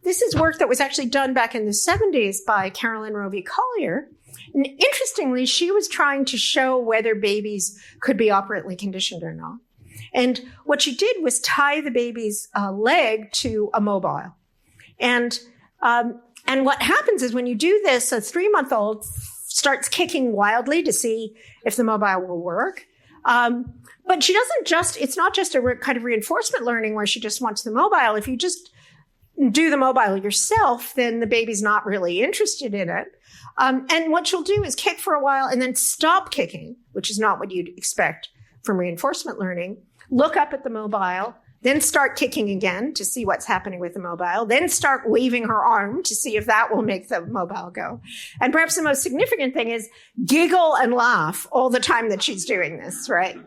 This is work that was actually done back in the 70s by Carolyn Roby Collier. And interestingly, she was trying to show whether babies could be operantly conditioned or not. And what she did was tie the baby's leg to a mobile. And what happens is when you do this, a 3-month-old starts kicking wildly to see if the mobile will work. But she doesn't it's not just a kind of reinforcement learning where she just wants the mobile. If you just do the mobile yourself, then the baby's not really interested in it. And what she'll do is kick for a while and then stop kicking, which is not what you'd expect from reinforcement learning, look up at the mobile, then start kicking again to see what's happening with the mobile, then start waving her arm to see if that will make the mobile go. And perhaps the most significant thing is giggle and laugh all the time that she's doing this, right?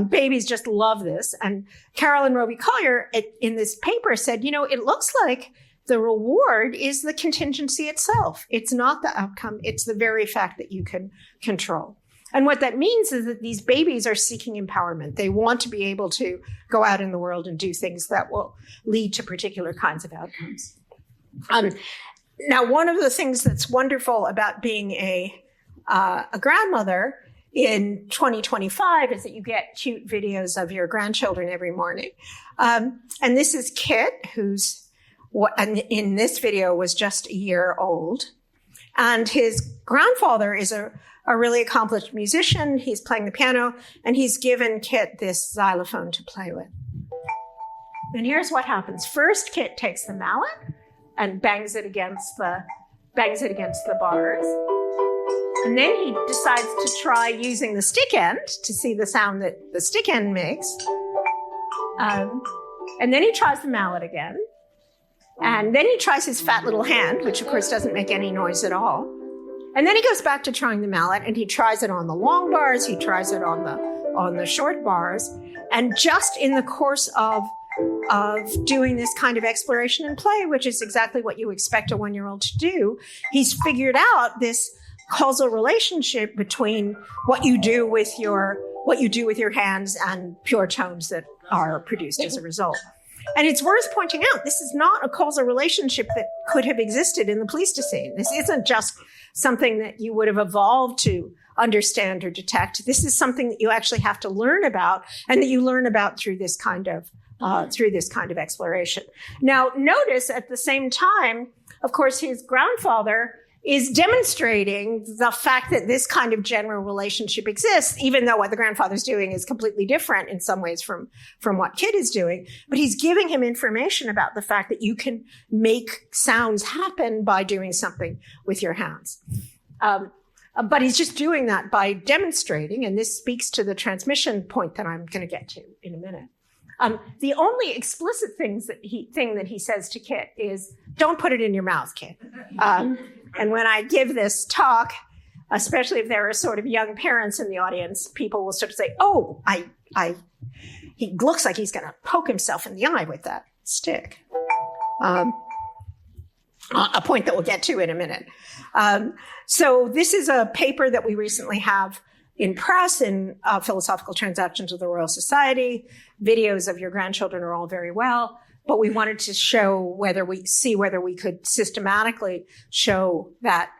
Babies just love this. And Carolyn Roby Collier in this paper said, it looks like the reward is the contingency itself. It's not the outcome. It's the very fact that you can control. And what that means is that these babies are seeking empowerment. They want to be able to go out in the world and do things that will lead to particular kinds of outcomes. Now, one of the things that's wonderful about being a grandmother in 2025 is that you get cute videos of your grandchildren every morning. And this is Kit, who's in this video was just a year old. And his grandfather is a really accomplished musician. He's playing the piano, and he's given Kit this xylophone to play with. And here's what happens. First, Kit takes the mallet and bangs it against the bars. And then he decides to try using the stick end to see the sound that the stick end makes. And then he tries the mallet again. And then he tries his fat little hand, which of course doesn't make any noise at all. And then he goes back to trying the mallet, and he tries it on the long bars. He tries it on the short bars. And just in the course of doing this kind of exploration and play, which is exactly what you expect a 1-year-old to do, he's figured out this causal relationship between what you do with your hands and pure tones that are produced as a result. And it's worth pointing out, this is not a causal relationship that could have existed in the Pleistocene. This isn't just something that you would have evolved to understand or detect. This is something that you actually have to learn about, and that you learn about through this kind of exploration. Now, notice at the same time, of course, his grandfather is demonstrating the fact that this kind of general relationship exists, even though what the grandfather's doing is completely different in some ways from what Kit is doing. But he's giving him information about the fact that you can make sounds happen by doing something with your hands. But he's just doing that by demonstrating, and this speaks to the transmission point that I'm going to get to in a minute. The only explicit thing that he says to Kit is, "Don't put it in your mouth, Kit." And when I give this talk, especially if there are sort of young parents in the audience, people will start to say, "Oh, he looks like he's going to poke himself in the eye with that stick." A point that we'll get to in a minute. So this is a paper that we recently have in press in Philosophical Transactions of the Royal Society. Videos of your grandchildren are all very well, but we wanted to show whether we could systematically show that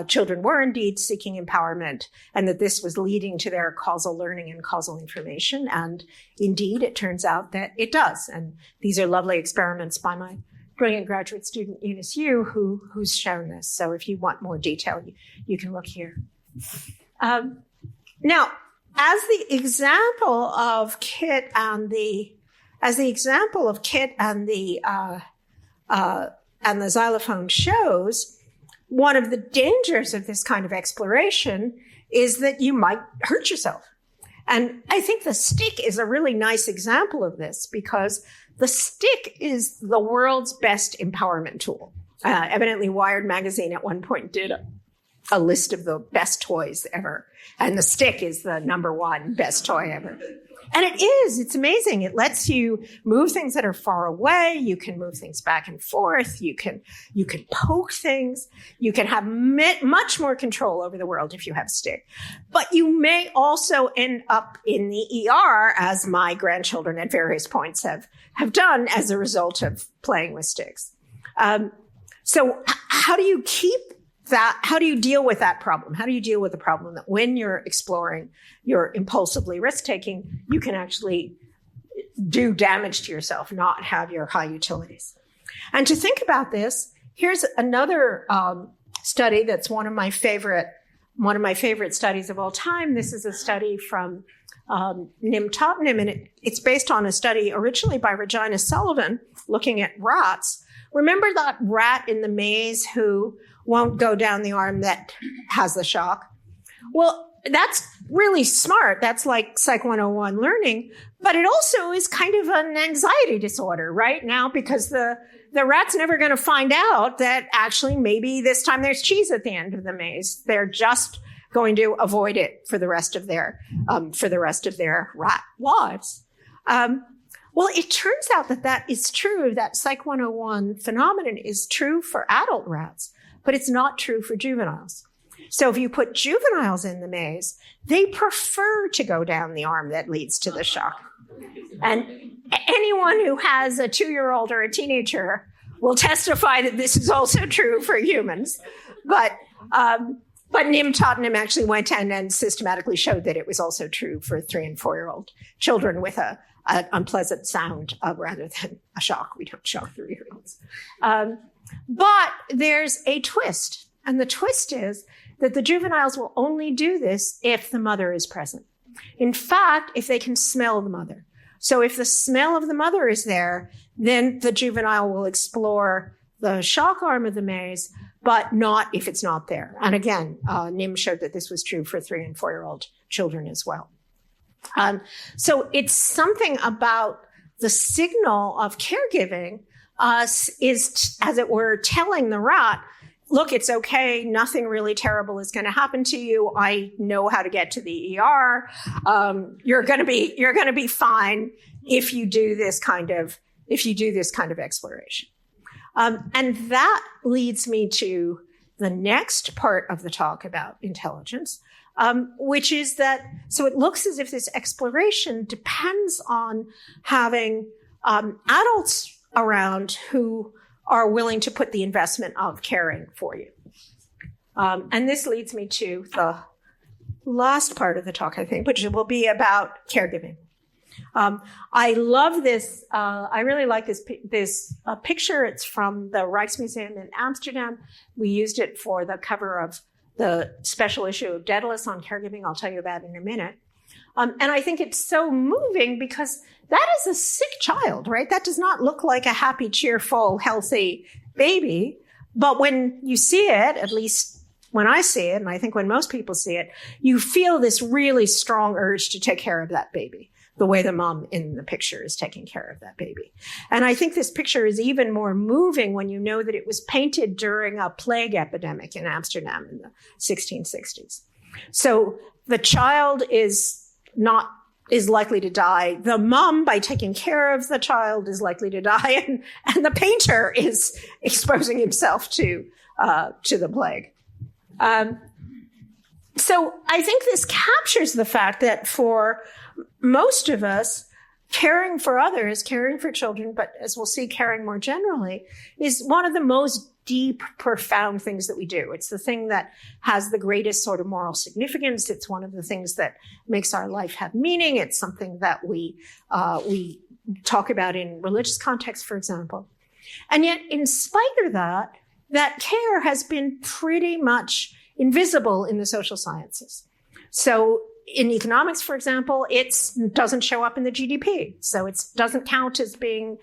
children were indeed seeking empowerment, and that this was leading to their causal learning and causal information. And indeed, it turns out that it does. And these are lovely experiments by my brilliant graduate student, Eunice Yu, who's shown this. So if you want more detail, you can look here. Now, as the example of Kit and the xylophone shows, one of the dangers of this kind of exploration is that you might hurt yourself. And I think the stick is a really nice example of this, because the stick is the world's best empowerment tool. Evidently, Wired magazine at one point did a list of the best toys ever. And the stick is the #1 best toy ever. And it's amazing. It lets you move things that are far away. You can move things back and forth. You can poke things. You can have much more control over the world if you have a stick. But you may also end up in the ER, as my grandchildren at various points have done as a result of playing with sticks. So how do you keep that? How do you deal with that problem? How do you deal with the problem that when you're exploring, you're impulsively risk-taking, you can actually do damage to yourself, not have your high utilities? And to think about this, here's another study that's one of my favorite studies of all time. This is a study from Nim Topnim, and it's based on a study originally by Regina Sullivan looking at rats. Remember that rat in the maze who won't go down the arm that has the shock? Well, that's really smart. That's like Psych 101 learning, but it also is kind of an anxiety disorder right now, because the rat's never going to find out that actually maybe this time there's cheese at the end of the maze. They're just going to avoid it for the rest of their rat lives. Well, it turns out that is true. That Psych 101 phenomenon is true for adult rats, but it's not true for juveniles. So if you put juveniles in the maze, they prefer to go down the arm that leads to the shock. And anyone who has a 2-year-old or a teenager will testify that this is also true for humans. But Nim Tottenham actually went and systematically showed that it was also true for 3 and 4-year-old children with an unpleasant sound rather than a shock. We don't shock 3-year-olds. But there's a twist. And the twist is that the juveniles will only do this if the mother is present. In fact, if they can smell the mother. So if the smell of the mother is there, then the juvenile will explore the shock arm of the maze, but not if it's not there. And again, Nim showed that this was true for 3 and 4-year-old children as well. So it's something about the signal of caregiving is, as it were, telling the rat, look, it's okay. Nothing really terrible is going to happen to you. I know how to get to the ER. You're going to be fine if you do this kind of exploration. And that leads me to the next part of the talk about intelligence, which is that, so it looks as if this exploration depends on having adults around who are willing to put the investment of caring for you. And this leads me to the last part of the talk, I think, which will be about caregiving. I love this. I really like this picture. It's from the Rijksmuseum in Amsterdam. We used it for the cover of the special issue of Daedalus on caregiving. I'll tell you about it in a minute. And I think it's so moving because that is a sick child, right? That does not look like a happy, cheerful, healthy baby. But when you see it, at least when I see it, and I think when most people see it, you feel this really strong urge to take care of that baby, the way the mom in the picture is taking care of that baby. And I think this picture is even more moving when you know that it was painted during a plague epidemic in Amsterdam in the 1660s. So the child is likely to die. The mom, by taking care of the child, is likely to die, and the painter is exposing himself to the plague. So I think this captures the fact that for most of us, caring for others, caring for children, but as we'll see, caring more generally, is one of the most deep, profound things that we do. It's the thing that has the greatest sort of moral significance. It's one of the things that makes our life have meaning. It's something that we talk about in religious contexts, for example. And yet, in spite of that, that care has been pretty much invisible in the social sciences. So in economics, for example, it doesn't show up in the GDP. So it doesn't count as being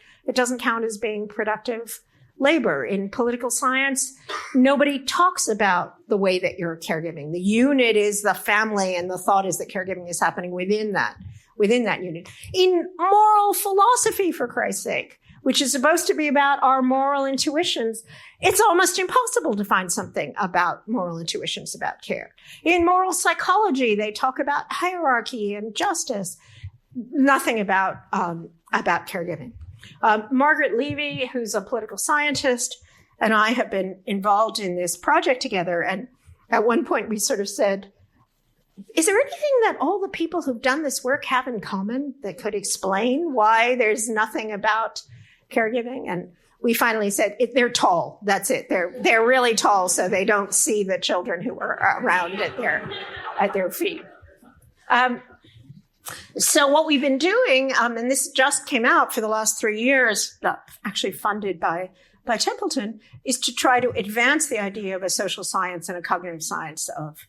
productive labor. In political science, nobody talks about the way that you're caregiving. The unit is the family, and the thought is that caregiving is happening within that unit. In moral philosophy, for Christ's sake, which is supposed to be about our moral intuitions, it's almost impossible to find something about moral intuitions about care. In moral psychology, they talk about hierarchy and justice, nothing about caregiving. Margaret Levy, who's a political scientist, and I have been involved in this project together. And at one point we sort of said, is there anything that all the people who've done this work have in common that could explain why there's nothing about caregiving? And we finally said, they're tall. That's it. They're really tall, so they don't see the children who are around at their feet. So what we've been doing, and this just came out for the last 3 years, actually funded by Templeton, is to try to advance the idea of a social science and a cognitive science of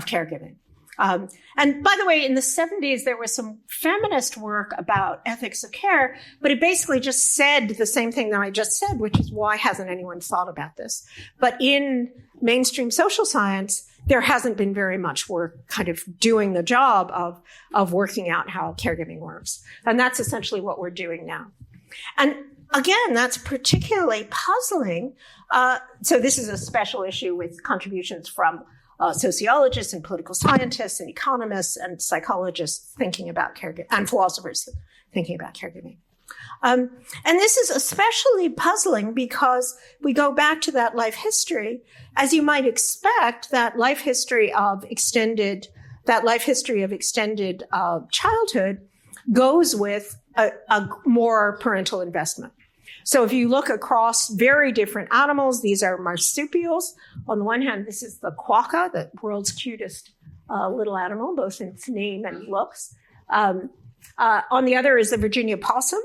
caregiving. And by the way, in the 70s, there was some feminist work about ethics of care, but it basically just said the same thing that I just said, which is, why hasn't anyone thought about this? But in mainstream social science, there hasn't been very much work kind of doing the job of working out how caregiving works. And that's essentially what we're doing now. And again, that's particularly puzzling. So this is a special issue with contributions from sociologists and political scientists and economists and psychologists thinking about caregiving, and philosophers thinking about caregiving. And this is especially puzzling because we go back to that life history. As you might expect, that life history of extended childhood goes with a more parental investment. So if you look across very different animals, these are marsupials. On the one hand, this is the quokka, the world's cutest little animal, both in its name and looks. On the other is the Virginia possum.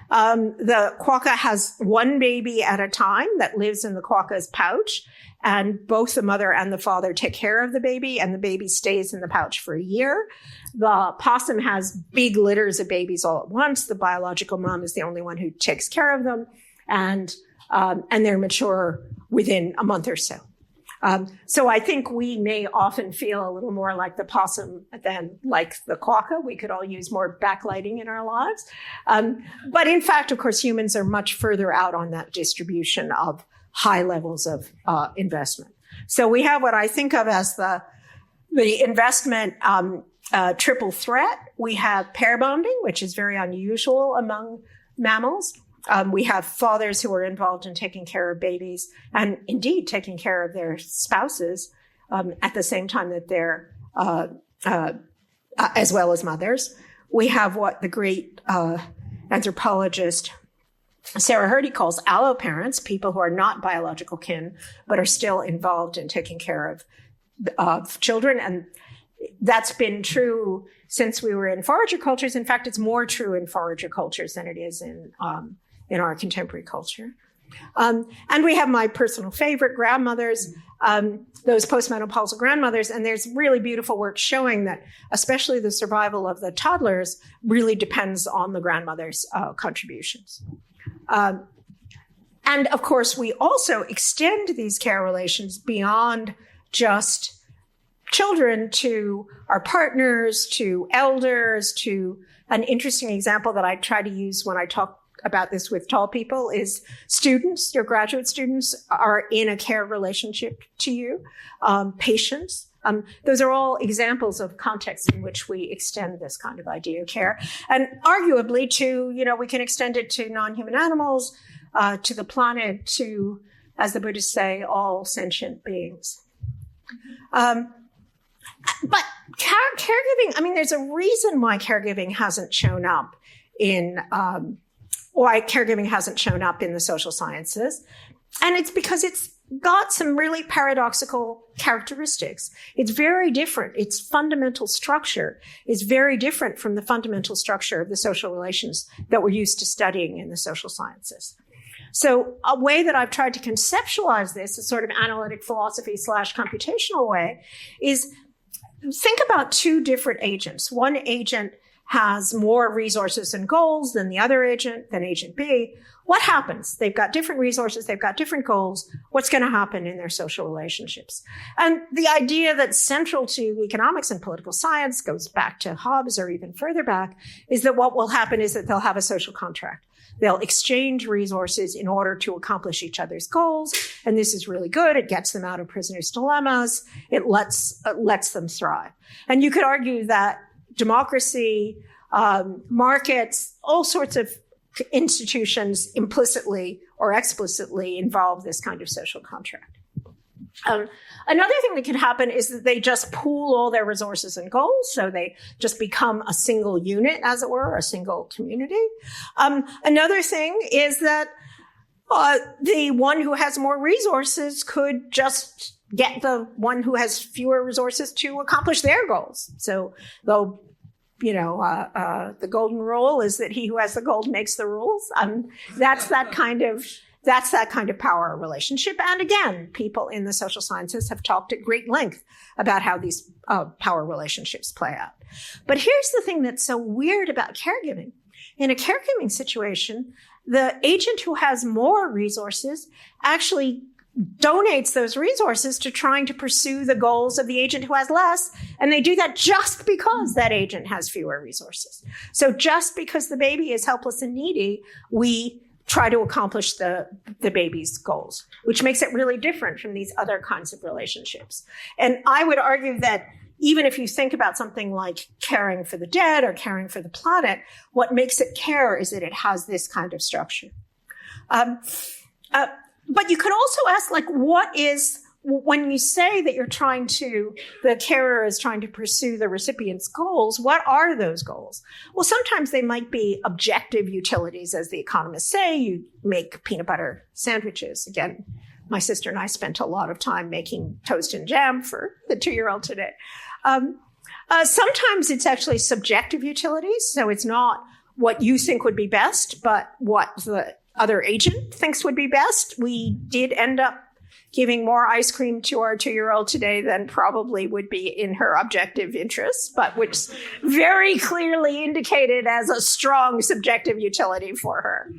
The quokka has one baby at a time that lives in the quokka's pouch, and both the mother and the father take care of the baby, and the baby stays in the pouch for a year. The possum has big litters of babies all at once. The biological mom is the only one who takes care of them, and they're mature within a month or so. So I think we may often feel a little more like the possum than like the quokka. We could all use more backlighting in our lives. But in fact, of course, humans are much further out on that distribution of high levels of investment. So we have what I think of as the investment triple threat. We have pair bonding, which is very unusual among mammals. We have fathers who are involved in taking care of babies and indeed taking care of their spouses at the same time that they're, as well as mothers. We have what the great anthropologist Sarah Hrdy calls alloparents, people who are not biological kin, but are still involved in taking care of children. And that's been true since we were in forager cultures. In fact, it's more true in forager cultures than it is in our contemporary culture. And we have my personal favorite, grandmothers, those postmenopausal grandmothers. And there's really beautiful work showing that especially the survival of the toddlers really depends on the grandmother's contributions. And of course, we also extend these care relations beyond just children to our partners, to elders, to an interesting example that I try to use when I talk about this with tall people is students. Your graduate students are in a care relationship to you, patients. Those are all examples of contexts in which we extend this kind of idea of care. And arguably we can extend it to non-human animals, to the planet, to, as the Buddhists say, all sentient beings. But caregiving, there's a reason why caregiving hasn't shown up in the social sciences. And it's because it's got some really paradoxical characteristics. It's very different. Its fundamental structure is very different from the fundamental structure of the social relations that we're used to studying in the social sciences. So a way that I've tried to conceptualize this, a sort of analytic philosophy / computational way, is think about two different agents. One agent has more resources and goals than the other agent, than agent B. What happens? They've got different resources, they've got different goals. What's going to happen in their social relationships? And the idea that's central to economics and political science goes back to Hobbes or even further back, is that what will happen is that they'll have a social contract. They'll exchange resources in order to accomplish each other's goals. And this is really good. It gets them out of prisoners' dilemmas. It lets them thrive. And you could argue that democracy, markets, all sorts of institutions implicitly or explicitly involve this kind of social contract. Another thing that can happen is that they just pool all their resources and goals, so they just become a single unit, as it were, a single community. Another thing is that the one who has more resources could just get the one who has fewer resources to accomplish their goals. So they'll the golden rule is that he who has the gold makes the rules. That's that kind of power relationship. And again, people in the social sciences have talked at great length about how these power relationships play out. But here's the thing that's so weird about caregiving. In a caregiving situation, the agent who has more resources actually donates those resources to trying to pursue the goals of the agent who has less. And they do that just because that agent has fewer resources. So just because the baby is helpless and needy, we try to accomplish the baby's goals, which makes it really different from these other kinds of relationships. And I would argue that even if you think about something like caring for the dead or caring for the planet, what makes it care is that it has this kind of structure. But you could also ask, like, what is, when you say that the carer is trying to pursue the recipient's goals, what are those goals? Well, sometimes they might be objective utilities, as the economists say. You make peanut butter sandwiches. Again, my sister and I spent a lot of time making toast and jam for the 2-year-old today. Sometimes it's actually subjective utilities. So it's not what you think would be best, but what the other agent thinks would be best. We did end up giving more ice cream to our 2-year-old today than probably would be in her objective interests, but which very clearly indicated as a strong subjective utility for her.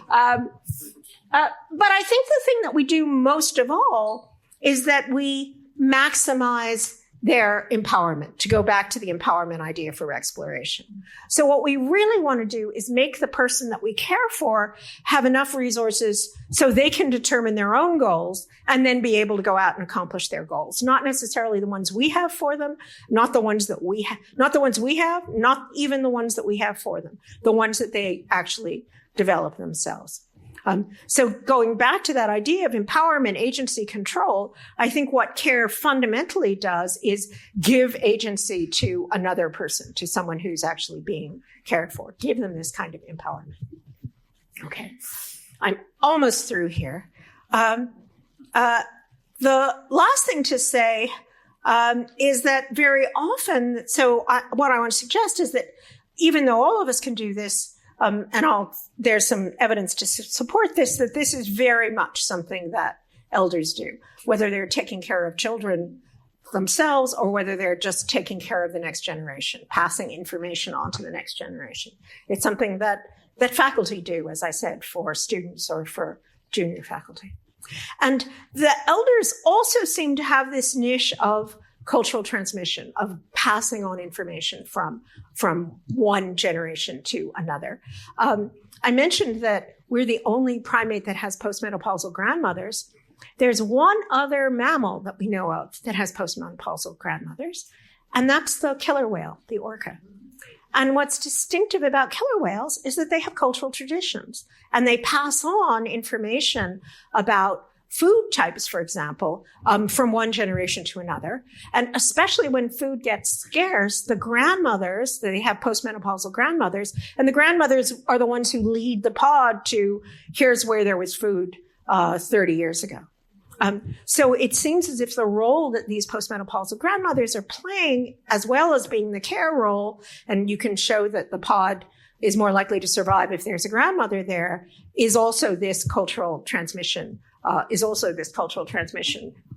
But I think the thing that we do most of all is that we maximize their empowerment, to go back to the empowerment idea for exploration. So what we really want to do is make the person that we care for have enough resources so they can determine their own goals and then be able to go out and accomplish their goals. Not necessarily the ones we have for them, not the ones that we have, not the ones we have, not even the ones that we have for them, the ones that they actually develop themselves. So going back to that idea of empowerment, agency, control, I think what care fundamentally does is give agency to another person, to someone who's actually being cared for, give them this kind of empowerment. Okay, I'm almost through here. The last thing to say is that very often, what I want to suggest is that even though all of us can do this, there's some evidence to support this, that this is very much something that elders do, whether they're taking care of children themselves or whether they're just taking care of the next generation, passing information on to the next generation. It's something that faculty do, as I said, for students or for junior faculty. And the elders also seem to have this niche of cultural transmission, of passing on information from one generation to another. I mentioned that we're the only primate that has postmenopausal grandmothers. There's one other mammal that we know of that has postmenopausal grandmothers, and that's the killer whale, the orca. And what's distinctive about killer whales is that they have cultural traditions, and they pass on information about food types, for example, from one generation to another. And especially when food gets scarce, the grandmothers, they have postmenopausal grandmothers, and the grandmothers are the ones who lead the pod to, here's where there was food 30 years ago. So it seems as if the role that these postmenopausal grandmothers are playing, as well as being the care role, and you can show that the pod is more likely to survive if there's a grandmother there, is also this cultural transmission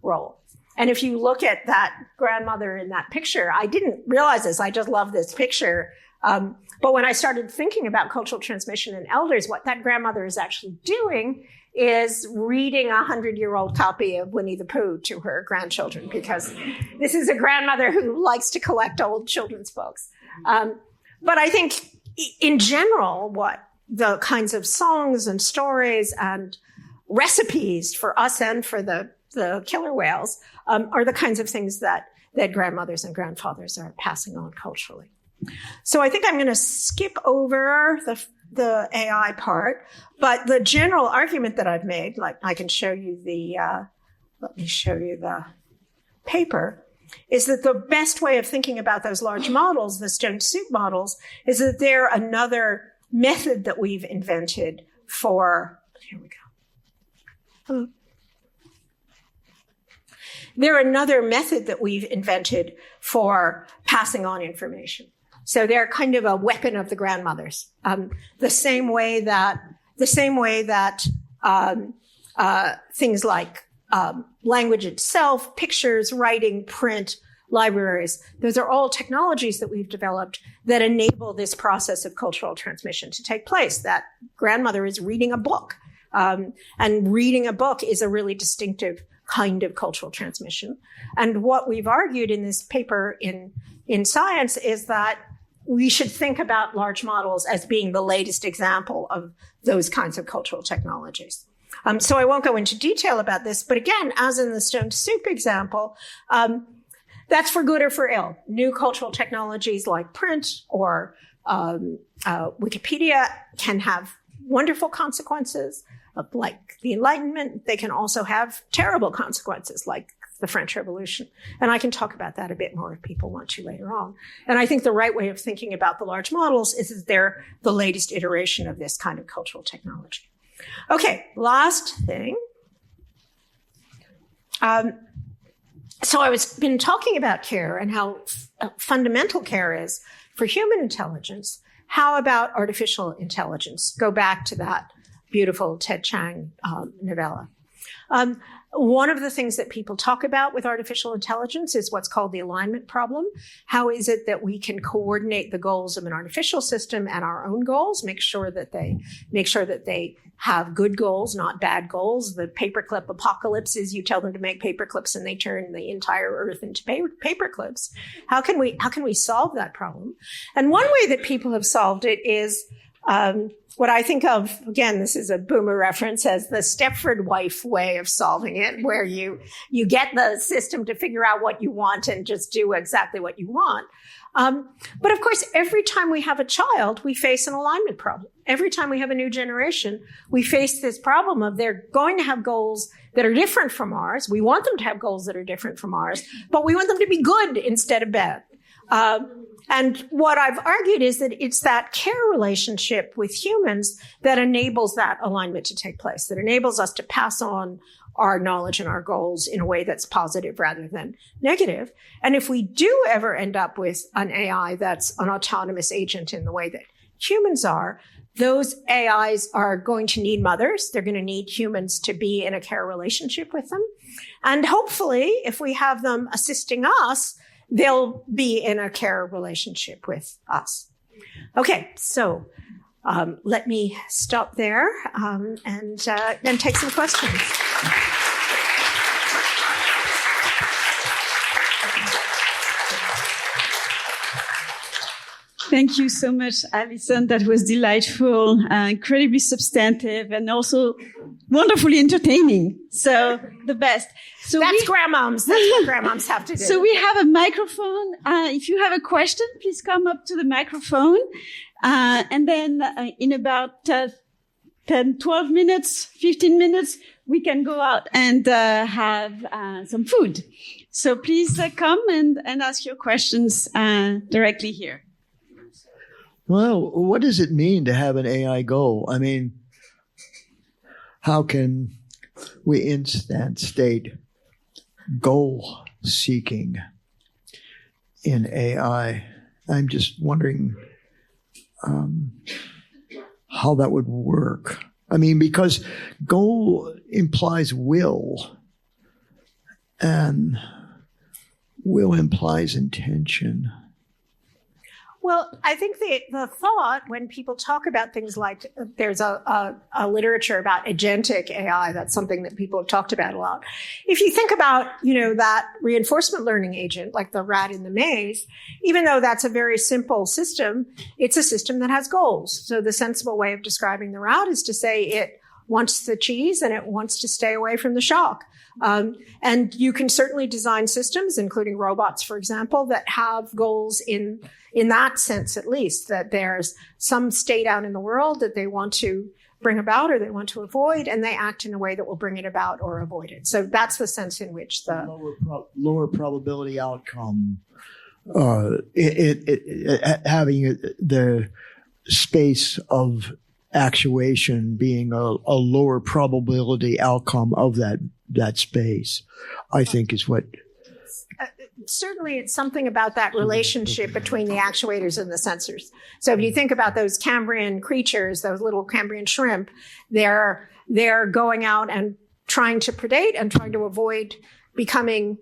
role. And if you look at that grandmother in that picture, I didn't realize this, I just love this picture. But when I started thinking about cultural transmission in elders, what that grandmother is actually doing is reading a 100-year-old copy of Winnie the Pooh to her grandchildren, because this is a grandmother who likes to collect old children's books. But I think in general, what the kinds of songs and stories and recipes for us and for the killer whales are the kinds of things that grandmothers and grandfathers are passing on culturally. So I think I'm going to skip over the AI part, but the general argument that I've made, like I can show you let me show you the paper, is that the best way of thinking about those large models, the stone soup models, is that they're another method that we've invented for, here we go. They're another method that we've invented for passing on information. So they're kind of a weapon of the grandmothers. The same way that things like language itself, pictures, writing, print, libraries, those are all technologies that we've developed that enable this process of cultural transmission to take place. That grandmother is reading a book. And reading a book is a really distinctive kind of cultural transmission. And what we've argued in this paper in Science is that we should think about large models as being the latest example of those kinds of cultural technologies. So I won't go into detail about this, but again, as in the stone soup example, That's for good or for ill. New cultural technologies like print or Wikipedia can have wonderful consequences, like the Enlightenment. They can also have terrible consequences, like the French Revolution. And I can talk about that a bit more if people want to later on. And I think the right way of thinking about the large models is that they're the latest iteration of this kind of cultural technology. Okay, last thing. So I was been talking about care and how fundamental care is for human intelligence. How about artificial intelligence? Go back to that beautiful Ted Chiang novella. One of the things that people talk about with artificial intelligence is what's called the alignment problem. How is it that we can coordinate the goals of an artificial system and our own goals, make sure that they have good goals, not bad goals? The paperclip apocalypse is you tell them to make paperclips and they turn the entire earth into paperclips. How can we solve that problem? And one way that people have solved it is what I think of, again, this is a boomer reference, as the Stepford wife way of solving it, where you get the system to figure out what you want and just do exactly what you want. But of course, every time we have a child, we face an alignment problem. Every time we have a new generation, we face this problem of they're going to have goals that are different from ours. We want them to have goals that are different from ours, but we want them to be good instead of bad. And what I've argued is that it's that care relationship with humans that enables that alignment to take place, that enables us to pass on our knowledge and our goals in a way that's positive rather than negative. And if we do ever end up with an AI that's an autonomous agent in the way that humans are, those AIs are going to need mothers. They're going to need humans to be in a care relationship with them. And hopefully, if we have them assisting us, they'll be in a care relationship with us. Okay, so let me stop there and take some questions. Thank you so much, Alison. That was delightful, incredibly substantive, and also wonderfully entertaining. So the best. So that's grandmoms. That's what grandmoms have to do. So we have a microphone. If you have a question, please come up to the microphone. And then in about 10, 12 minutes, 15 minutes, we can go out and have some food. So please come and ask your questions directly here. Well, what does it mean to have an AI goal? I mean, how can we instant state goal seeking in AI? I'm just wondering how that would work. I mean, because goal implies will, and will implies intention. Well, I think the thought when people talk about things like there's a literature about agentic AI, that's something that people have talked about a lot. If you think about, that reinforcement learning agent, like the rat in the maze, even though that's a very simple system, it's a system that has goals. So the sensible way of describing the rat is to say it wants the cheese and it wants to stay away from the shock. And you can certainly design systems, including robots, for example, that have goals in that sense, at least, that there's some state out in the world that they want to bring about or they want to avoid, and they act in a way that will bring it about or avoid it. So that's the sense in which the lower probability outcome, having the space of actuation being a lower probability outcome of that space, I think is what. Certainly, it's something about that relationship between the actuators and the sensors. So if you think about those Cambrian creatures, those little Cambrian shrimp, they're going out and trying to predate and trying to avoid trying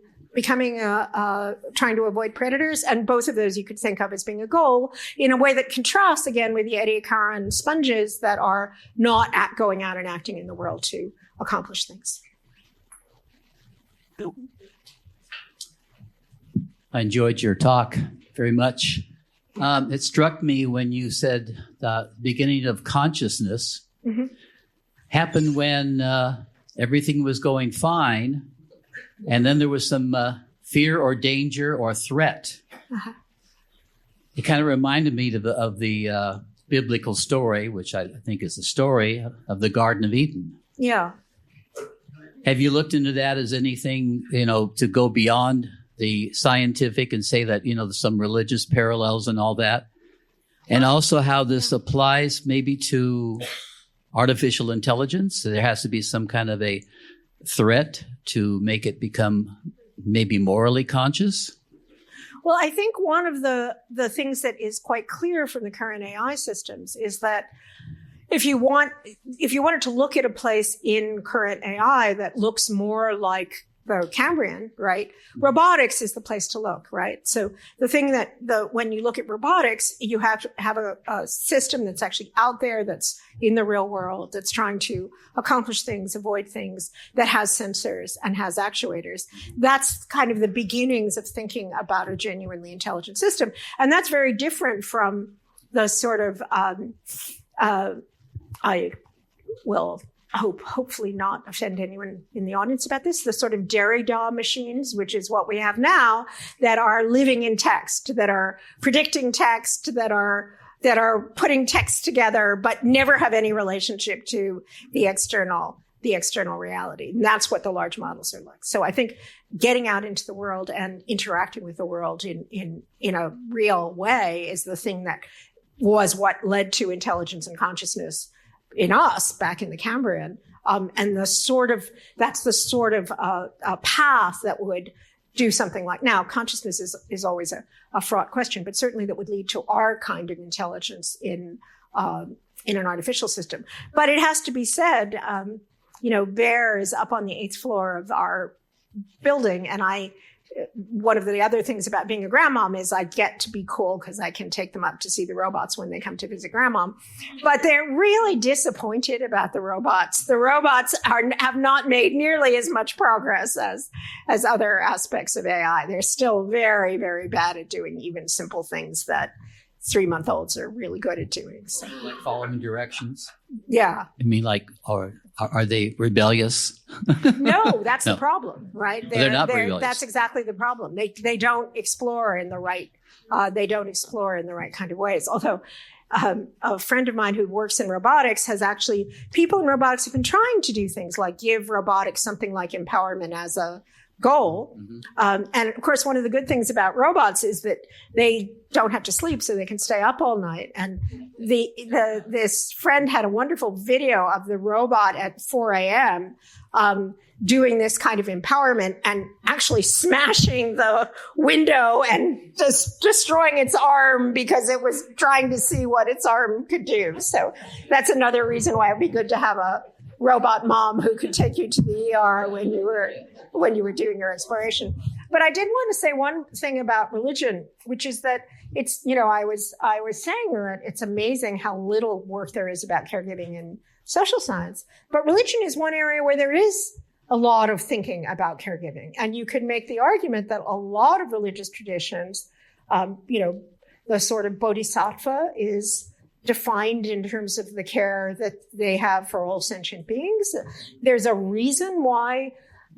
to avoid predators. And both of those you could think of as being a goal in a way that contrasts, again, with the Ediacaran sponges that are not going out and acting in the world to accomplish things. I enjoyed your talk very much. It struck me when you said the beginning of consciousness happened when everything was going fine, and then there was some fear or danger or threat. Uh-huh. It kind of reminded me of the biblical story, which I think is the story of the Garden of Eden. Yeah. Have you looked into that as anything, to go beyond the scientific and say that, there's some religious parallels and all that? And also how this applies maybe to artificial intelligence. There has to be some kind of a threat to make it become maybe morally conscious. Well, I think one of the things that is quite clear from the current AI systems is that if you wanted to look at a place in current AI that looks more like the Cambrian, right? Robotics is the place to look, right? So the thing when you look at robotics, you have to have a system that's actually out there, that's in the real world, that's trying to accomplish things, avoid things, that has sensors and has actuators. That's kind of the beginnings of thinking about a genuinely intelligent system. And that's very different from the sort of, I will hopefully not offend anyone in the audience about this, the sort of Derrida machines, which is what we have now, that are living in text, that are predicting text, that are putting text together, but never have any relationship to the external reality. And that's what the large models are like. So I think getting out into the world and interacting with the world in a real way is the thing that was what led to intelligence and consciousness in us back in the Cambrian, and that's the sort of a path that would do something like now. Consciousness is always a fraught question, but certainly that would lead to our kind of intelligence in an artificial system. But it has to be said, Bear is up on the 8th floor of our building, and one of the other things about being a grandmom is I get to be cool because I can take them up to see the robots when they come to visit grandmom. But they're really disappointed about the robots. The robots have not made nearly as much progress as other aspects of AI. They're still very, very bad at doing even simple things that 3-month-olds are really good at doing. So. Like following directions? Yeah. I mean, are they rebellious? No, that's the problem, right? They're not rebellious. That's exactly the problem. They don't explore in the right kind of ways. Although a friend of mine who works in robotics people in robotics have been trying to do things like give robotics something like empowerment as a goal. Mm-hmm. And of course, one of the good things about robots is that they don't have to sleep, so they can stay up all night. And this friend had a wonderful video of the robot at 4 a.m. Doing this kind of empowerment and actually smashing the window and just destroying its arm because it was trying to see what its arm could do. So that's another reason why it'd be good to have a robot mom who could take you to the ER when you were doing your exploration. But I did want to say one thing about religion, which is that it's, I was saying that it's amazing how little work there is about caregiving in social science. But religion is one area where there is a lot of thinking about caregiving. And you could make the argument that a lot of religious traditions, the sort of bodhisattva is defined in terms of the care that they have for all sentient beings. There's a reason why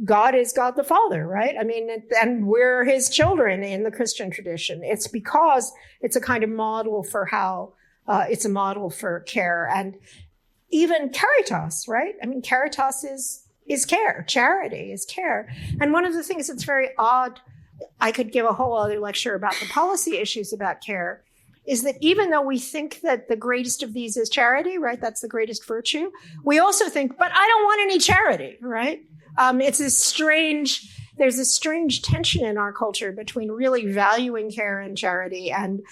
God is God the Father, right? I mean, and we're his children in the Christian tradition. It's because it's a kind of model for it's a model for care. And even caritas, right? I mean, caritas is care. Charity is care. And one of the things that's very odd, I could give a whole other lecture about the policy issues about care, is that even though we think that the greatest of these is charity, right? That's the greatest virtue. We also think, but I don't want any charity, right? There's a strange tension in our culture between really valuing care and charity and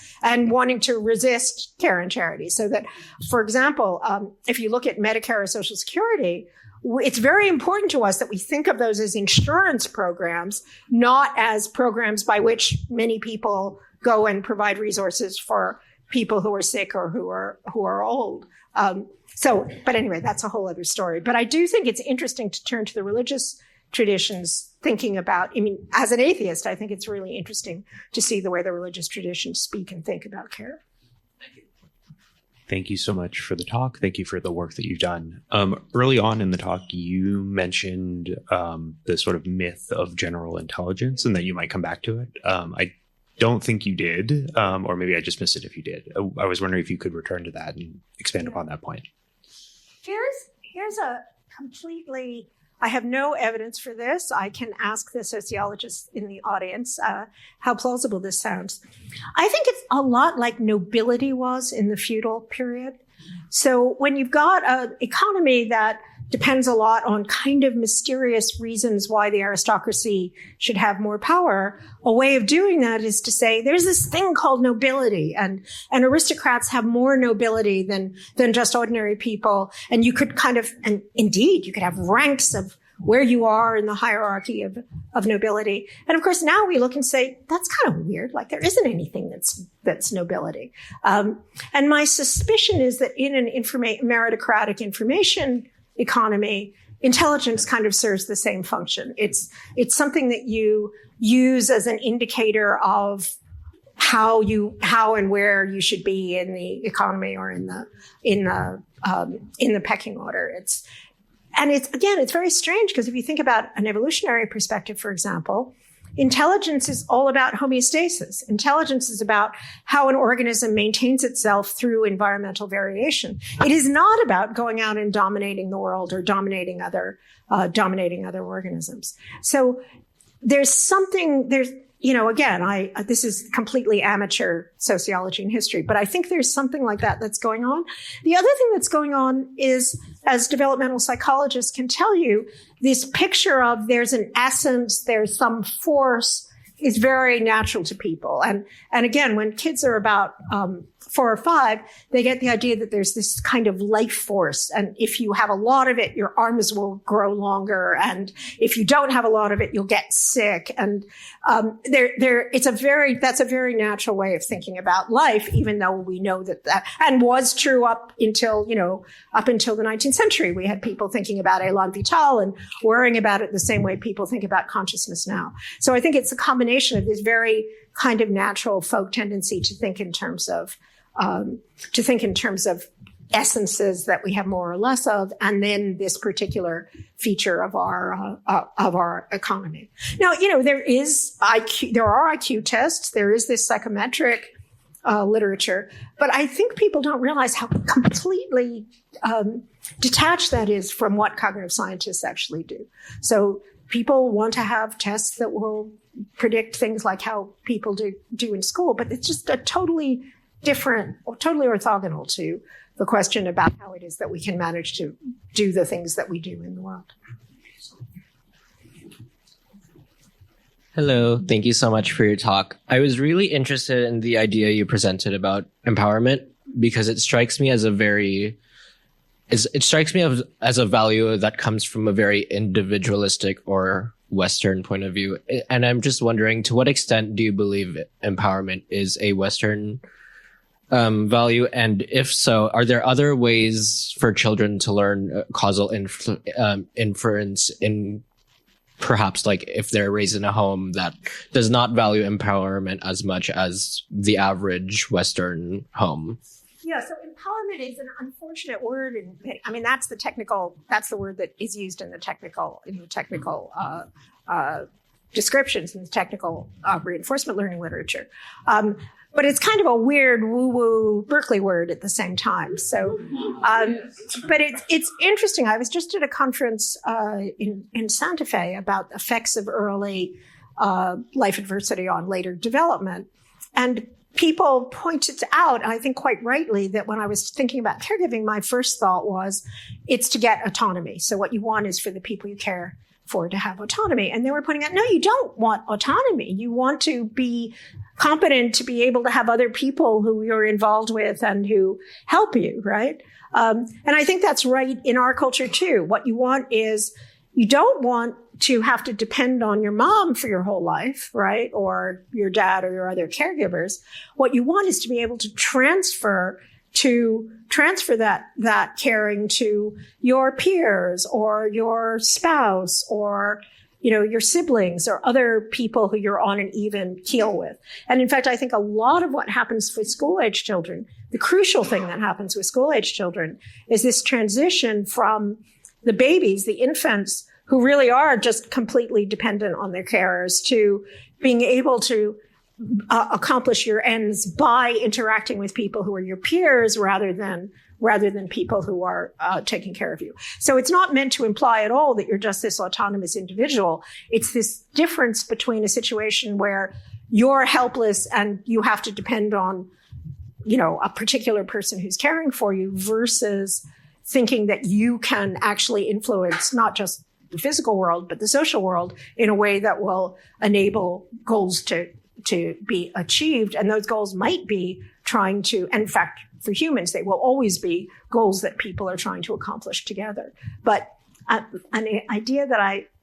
wanting to resist care and charity. So that, for example, if you look at Medicare or Social Security, it's very important to us that we think of those as insurance programs, not as programs by which many people go and provide resources for people who are sick or who are old. But anyway, that's a whole other story. But I do think it's interesting to turn to the religious traditions thinking about, as an atheist, I think it's really interesting to see the way the religious traditions speak and think about care. Thank you so much for the talk. Thank you for the work that you've done. Early on in the talk, you mentioned the sort of myth of general intelligence and that you might come back to it. I don't think you did, or maybe I just missed it if you did. I was wondering if you could return to that and expand upon that point. Here's a completely, I have no evidence for this. I can ask the sociologists in the audience how plausible this sounds. I think it's a lot like nobility was in the feudal period. So when you've got an economy that depends a lot on kind of mysterious reasons why the aristocracy should have more power, a way of doing that is to say there's this thing called nobility, and aristocrats have more nobility than just ordinary people. And you could and indeed you could have ranks of where you are in the hierarchy of nobility. And of course, now we look and say, that's kind of weird. Like there isn't anything that's nobility. And my suspicion is that in an meritocratic information economy, intelligence kind of serves the same function. It's something that you use as an indicator of how and where you should be in the economy or in the pecking order. It's very strange because if you think about an evolutionary perspective, for example, intelligence is all about homeostasis. Intelligence is about how an organism maintains itself through environmental variation. It is not about going out and dominating the world or dominating other organisms. So this is completely amateur sociology and history, but I think there's something like that that's going on. The other thing that's going on is, as developmental psychologists can tell you, this picture of there's an essence, there's some force is very natural to people. And again, when kids are about 4 or 5, they get the idea that there's this kind of life force. And if you have a lot of it, your arms will grow longer. And if you don't have a lot of it, you'll get sick. And that's a very natural way of thinking about life, even though we know that and was true up until the 19th century. We had people thinking about élan vital and worrying about it the same way people think about consciousness now. So I think it's a combination of this very kind of natural folk tendency to think in terms of essences that we have more or less of, and then this particular feature of our economy. Now, there are IQ tests, there is this psychometric literature, but I think people don't realize how completely detached that is from what cognitive scientists actually do. So people want to have tests that will predict things like how people do in school, but it's just a totally different or totally orthogonal to the question about how it is that we can manage to do the things that we do in the world. Hello, thank you so much for your talk. I was really interested in the idea you presented about empowerment because it strikes me as a value that comes from a very individualistic or Western point of view. And I'm just wondering, to what extent do you believe empowerment is a Western value? And if so, are there other ways for children to learn causal inference in perhaps like if they're raised in a home that does not value empowerment as much as the average Western home? Yeah, so empowerment is an unfortunate word, and I mean that's the word that is used in the technical descriptions in the technical reinforcement learning literature. But it's kind of a weird woo-woo Berkeley word at the same time. So, but it's interesting. I was just at a conference in Santa Fe about effects of early life adversity on later development, and people pointed out, I think quite rightly, that when I was thinking about caregiving, my first thought was it's to get autonomy. So what you want is for the people you care for to have autonomy. And they were pointing out, no, you don't want autonomy. You want to be competent to be able to have other people who you're involved with and who help you, right? And I think that's right in our culture too. What you want is, you don't want to have to depend on your mom for your whole life, right? Or your dad or your other caregivers. What you want is to be able to transfer that caring to your peers or your spouse or, your siblings or other people who you're on an even keel with. And in fact, I think a lot of what happens with school-age children, the crucial thing that happens with school-age children is this transition from the babies, the infants, who really are just completely dependent on their carers, to being able to accomplish your ends by interacting with people who are your peers rather than people who are taking care of you. So it's not meant to imply at all that you're just this autonomous individual. It's this difference between a situation where you're helpless and you have to depend on, a particular person who's caring for you, versus thinking that you can actually influence not just the physical world, but the social world in a way that will enable goals to be achieved. And those goals might be trying to, and in fact, for humans, they will always be goals that people are trying to accomplish together. But an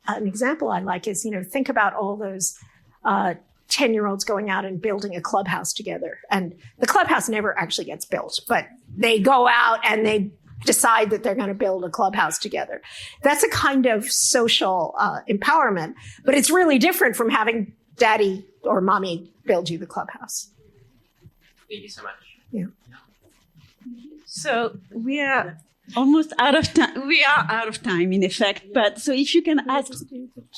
example I like is, think about all those 10-year-olds going out and building a clubhouse together. And the clubhouse never actually gets built, but they go out and they decide that they're going to build a clubhouse together. That's a kind of social empowerment, but it's really different from having daddy or mommy build you the clubhouse. Thank you so much. Yeah. So we are almost out of time. We are out of time, in effect. But so if you can ask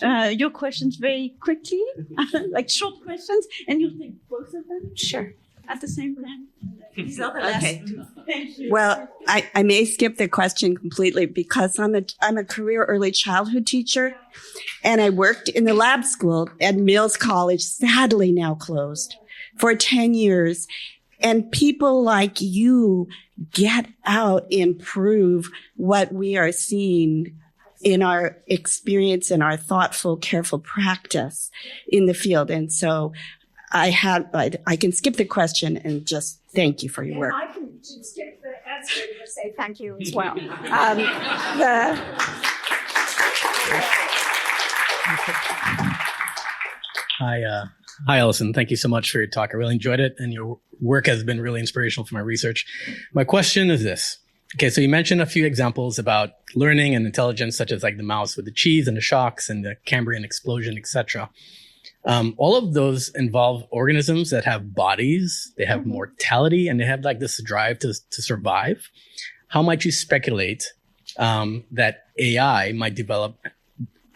your questions very quickly, like short questions, and you'll take both of them. Sure. At the same time. These are the last. Okay. Thank you. Well, I may skip the question completely because I'm a career early childhood teacher, and I worked in the lab school at Mills College, sadly now closed, for 10 years. And people like you get out, improve what we are seeing in our experience and our thoughtful, careful practice in the field. And so I can skip the question and just thank you for your work. I can skip the answer and just say thank you as well. Hi, Alison. Thank you so much for your talk. I really enjoyed it, and your work has been really inspirational for my research. My question is this. Okay, so you mentioned a few examples about learning and intelligence, such as like the mouse with the cheese and the shocks and the Cambrian explosion, etc. All of those involve organisms that have bodies, they have mortality, and they have like this drive to survive. How might you speculate that AI might develop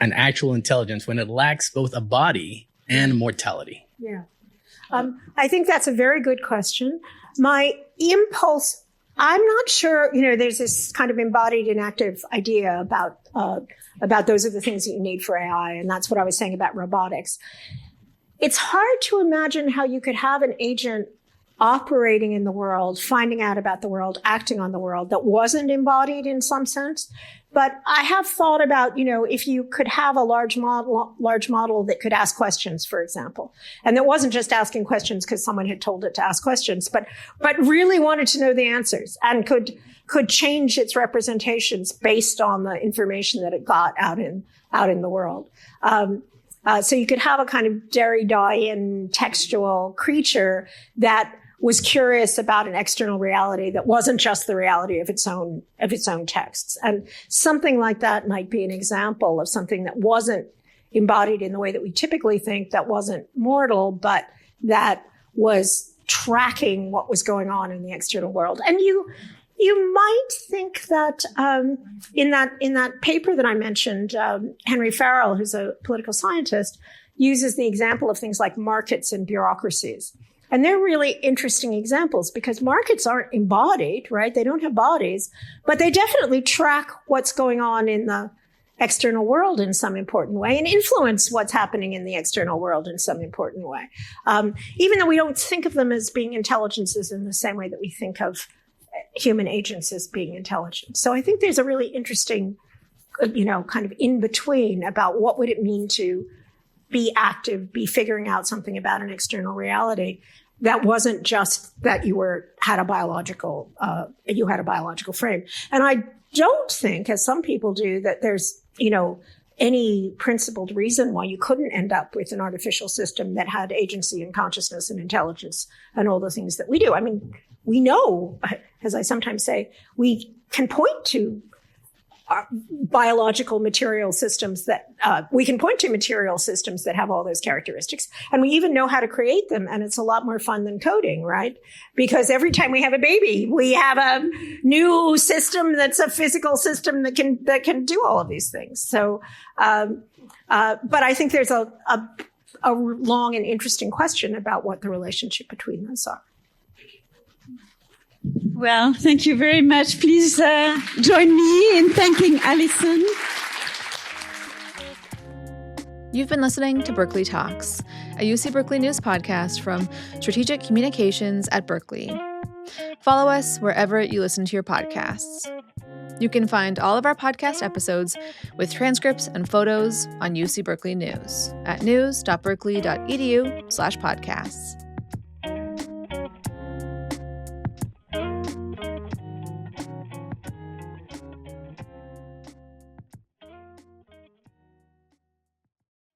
an actual intelligence when it lacks both a body and mortality? Yeah. I think that's a very good question. My impulse, I'm not sure, there's this kind of embodied inactive idea about those are the things that you need for AI. And that's what I was saying about robotics. It's hard to imagine how you could have an agent operating in the world, finding out about the world, acting on the world that wasn't embodied in some sense. But I have thought about, if you could have a large model that could ask questions, for example, and that wasn't just asking questions because someone had told it to ask questions, but really wanted to know the answers and could change its representations based on the information that it got out in the world. So you could have a kind of Derridian textual creature that was curious about an external reality that wasn't just the reality of its own texts. And something like that might be an example of something that wasn't embodied in the way that we typically think, that wasn't mortal, but that was tracking what was going on in the external world. And you might think that in that paper that I mentioned, Henry Farrell, who's a political scientist, uses the example of things like markets and bureaucracies. And they're really interesting examples because markets aren't embodied, right? They don't have bodies, but they definitely track what's going on in the external world in some important way and influence what's happening in the external world in some important way. Even though we don't think of them as being intelligences in the same way that we think of human agents as being intelligent. So I think there's a really interesting, kind of in between about what would it mean to be active, be figuring out something about an external reality that wasn't just that you had a biological frame. And I don't think, as some people do, that there's, any principled reason why you couldn't end up with an artificial system that had agency and consciousness and intelligence and all the things that we do. I mean, we know, as I sometimes say, we can point to biological material systems that we can point to material systems that have all those characteristics, and we even know how to create them. And it's a lot more fun than coding, right? Because every time we have a baby, we have a new system that's a physical system that can do all of these things. So, but I think there's a long and interesting question about what the relationship between those are. Well, thank you very much. Please join me in thanking Alison. You've been listening to Berkeley Talks, a UC Berkeley news podcast from Strategic Communications at Berkeley. Follow us wherever you listen to your podcasts. You can find all of our podcast episodes with transcripts and photos on UC Berkeley News at news.berkeley.edu/podcasts.